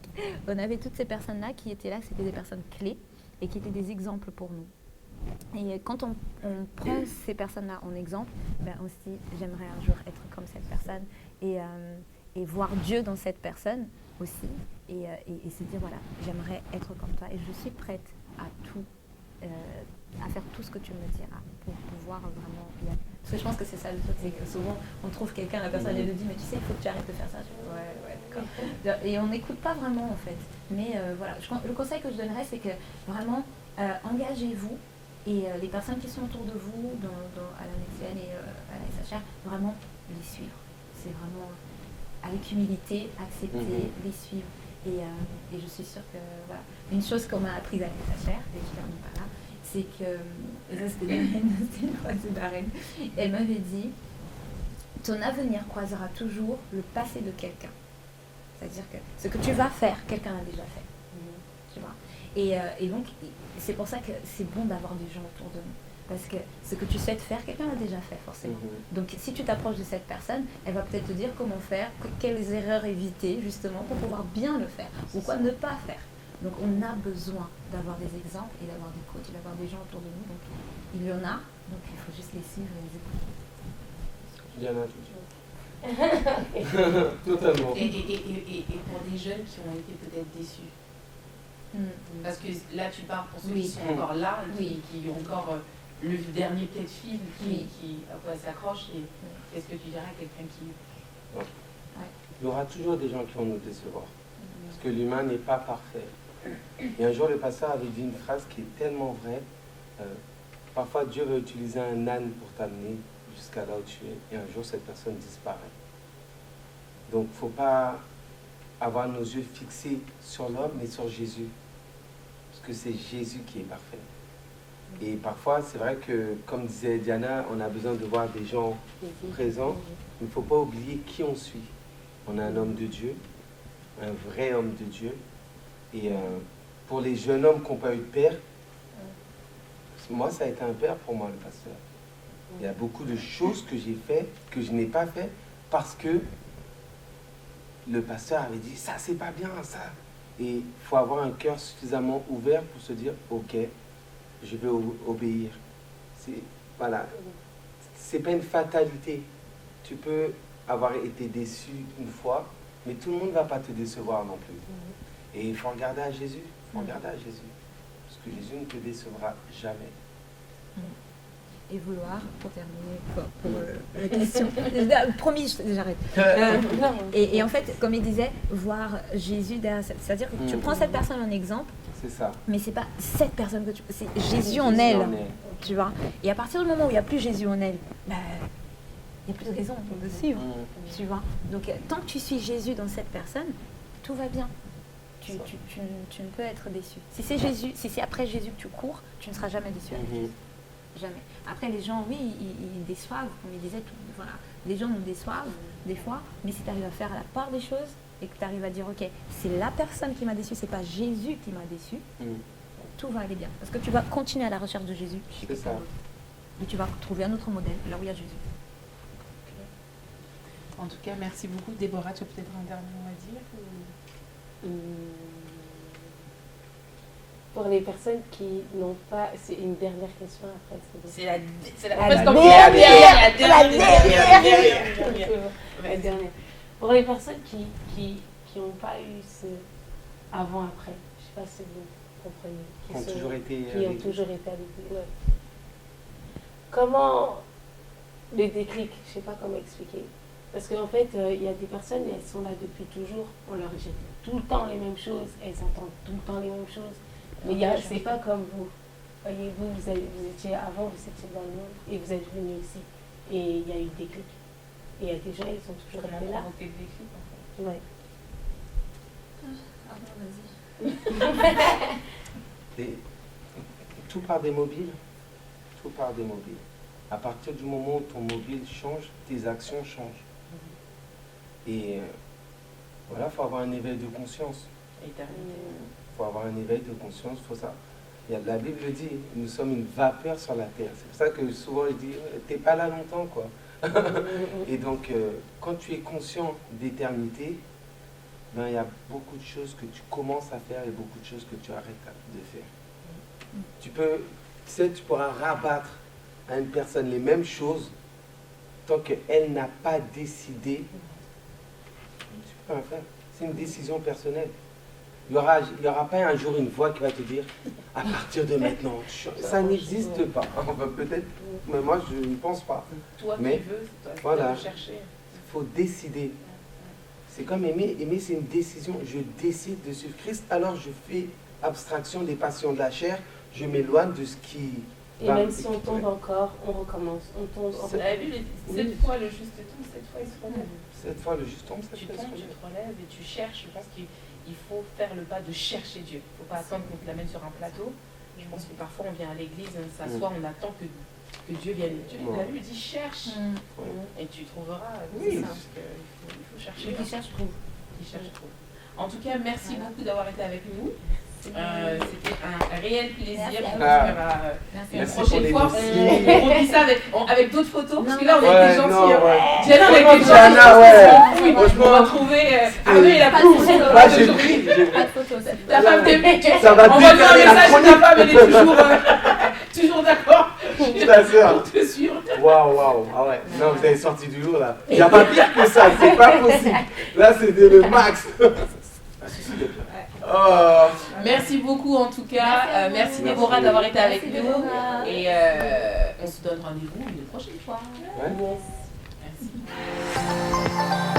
on avait toutes ces personnes-là qui étaient là, c'était des personnes clés et qui étaient des exemples pour nous. Et quand on prend ces personnes-là en exemple, ben aussi, j'aimerais un jour être comme cette personne et voir Dieu dans cette personne aussi et se dire, voilà, j'aimerais être comme toi et je suis prête à tout, à faire tout ce que tu me diras pour pouvoir vraiment y aller. Parce que je pense que c'est ça le truc, c'est que souvent on trouve quelqu'un, la personne elle nous dit, mais tu sais, il faut que tu arrêtes de faire ça. Je dis, ouais, d'accord. Et on n'écoute pas vraiment en fait. Mais voilà, le conseil que je donnerais, c'est que vraiment, engagez-vous. Et les personnes qui sont autour de vous, à la NextGen et à la SHR, vraiment les suivre. C'est vraiment avec humilité, accepter, les suivre. Et je suis sûre que, voilà. Une chose qu'on m'a apprise à la SHR, et je termine par là, c'est que, et ça c'était une fois de Darren, elle m'avait dit, ton avenir croisera toujours le passé de quelqu'un. C'est-à-dire que ce que tu vas faire, quelqu'un l'a déjà fait. Tu vois. Et donc, c'est pour ça que c'est bon d'avoir des gens autour de nous. Parce que ce que tu souhaites faire, quelqu'un l'a déjà fait, forcément. Donc, si tu t'approches de cette personne, elle va peut-être te dire comment faire, quelles erreurs éviter, justement, pour pouvoir bien le faire. Ou quoi ne pas faire. Donc, on a besoin d'avoir des exemples et d'avoir des coachs, d'avoir des gens autour de nous. Donc, il y en a. Donc, il faut juste les suivre et les écouter.
Diana, tout de suite. Totalement.
Et pour des jeunes qui ont été peut-être déçus. Parce que là, tu parles pour ceux qui sont encore là, qui ont encore le dernier peut-être fil qui s'accroche. Et qu'est-ce que tu dirais à quelqu'un qui...
Il y aura toujours des gens qui vont nous décevoir. Parce que l'humain n'est pas parfait. Et un jour, le pasteur avait dit une phrase qui est tellement vraie. Parfois, Dieu va utiliser un âne pour t'amener jusqu'à là où tu es. Et un jour, cette personne disparaît. Donc, il ne faut pas avoir nos yeux fixés sur l'homme, mais sur Jésus. Parce que c'est Jésus qui est parfait. Et parfois, c'est vrai que, comme disait Diana, on a besoin de voir des gens présents. Il ne faut pas oublier qui on suit. On a un homme de Dieu, un vrai homme de Dieu. Et pour les jeunes hommes qui n'ont pas eu de père, moi, ça a été un père pour moi, le pasteur. Il y a beaucoup de choses que j'ai faites, que je n'ai pas fait, parce que le pasteur avait dit, ça, c'est pas bien, ça. Et il faut avoir un cœur suffisamment ouvert pour se dire, ok, je vais obéir. Voilà. C'est pas une fatalité. Tu peux avoir été déçu une fois, mais tout le monde ne va pas te décevoir non plus. Et il faut regarder à Jésus. Il faut regarder à Jésus. Parce que Jésus ne te décevra jamais.
Et vouloir, pour terminer, pour la question. Promis, j'arrête. Et en fait, comme il disait, voir Jésus derrière, c'est-à-dire que tu prends cette personne en exemple,
c'est ça.
Mais c'est pas cette personne que tu... C'est Jésus en elle, tu vois. Et à partir du moment où il n'y a plus Jésus en elle, bah, il n'y a plus de raison de suivre, tu vois. Donc, tant que tu suis Jésus dans cette personne, tout va bien. Tu ne peux être déçu. Si c'est Jésus, si c'est après Jésus que tu cours, tu ne seras jamais déçu avec Jésus. Jamais. Après, les gens, oui, ils déçoivent, comme il disait, voilà. Les gens nous déçoivent, des fois, mais si tu arrives à faire la part des choses et que tu arrives à dire, ok, c'est la personne qui m'a déçu, c'est pas Jésus qui m'a déçu, tout va aller bien. Parce que tu vas continuer à la recherche de Jésus.
C'est ça.
Et tu vas trouver un autre modèle, là où il y a Jésus.
En tout cas, merci beaucoup. Déborah, tu as peut-être un dernier mot à dire
Pour les personnes qui n'ont pas... C'est une dernière question après.
C'est la
dernière. Pour les personnes qui n'ont pas eu ce avant-après, je ne sais pas si vous comprenez.
Qui ont toujours été
à l'église. Ouais. Comment le déclic, je ne sais pas comment expliquer. Parce qu'en fait, il y a des personnes, elles sont là depuis toujours, on leur jette tout le temps les mêmes choses, elles entendent tout le temps les mêmes choses. Mais c'est pas comme vous. Voyez, vous étiez avant, vous étiez dans le monde et vous êtes venu ici. Et il y a eu des déclic. Et il y a des gens, ils sont toujours restés là.
Le déclic, en fait.
Ouais.
Et tout part des mobiles. Tout part des mobiles. À partir du moment où ton mobile change, tes actions changent. Et voilà, il faut avoir un éveil de conscience. Il faut avoir un éveil de conscience, faut ça. La Bible dit, nous sommes une vapeur sur la terre. C'est pour ça que souvent je dis, t'es pas là longtemps, quoi. Et donc, quand tu es conscient d'éternité, ben, il y a beaucoup de choses que tu commences à faire et beaucoup de choses que tu arrêtes de faire. Tu sais, tu pourras rabattre à une personne les mêmes choses tant qu'elle n'a pas décidé. Tu peux pas en faire. C'est une décision personnelle. Il n'y aura pas un jour une voix qui va te dire à partir de maintenant. Ça n'existe pas. Enfin, peut-être, mais moi je ne pense pas.
Toi
Mais,
qui veux, c'est toi
voilà.
qui dois chercher.
Il faut décider. C'est comme aimer. Aimer, c'est une décision. Je décide de suivre Christ, alors je fais abstraction des passions de la chair. Je m'éloigne de ce qui...
Et même si on tombe encore, on recommence. On tombe, on
Vous avez vu, 7 fois le juste tombe, 7 fois il se relève.
Cette fois, le juste tombe,
Tu tombes, tu te relèves et tu cherches. Je pense qu'il faut faire le pas de chercher Dieu. Il ne faut pas attendre qu'on te l'amène sur un plateau. Je pense que parfois on vient à l'église, on s'assoit, on attend que Dieu vienne. Dieu, il a vu, il dit cherche. Et tu trouveras.
Oui.
C'est ça, parce qu'il faut chercher.
Qui cherche trouve.
Qui cherche trouve. En tout cas, merci beaucoup d'avoir été avec nous. C'était un réel plaisir.
Merci
J'espère, une
Merci
prochaine
pour
fois,
les
on dit ça avec d'autres photos. Parce que là, on a
Ouais,
été gentils.
non, ouais.
Diana, on a été
Diana,
gentils.
ouais.
On va trouver. Arnaud, il a
Pas
pris
de photos.
Là, j'ai pris.
Pas de photos.
Ta femme t'aime.
Ça va
Envoie-moi un
décaler la
message,
chronique.
ta femme, elle est toujours d'accord.
Ta sœur.
Pour te suivre.
Waouh. Ah ouais. Non, vous avez sorti du lourd là. Il n'y a pas pire que ça. C'est pas possible. Là, c'était le max. Oh.
Merci beaucoup en tout cas. Merci Déborah d'avoir été avec nous.
Déborah.
Et on se donne rendez-vous une prochaine fois.
Ouais.
Merci.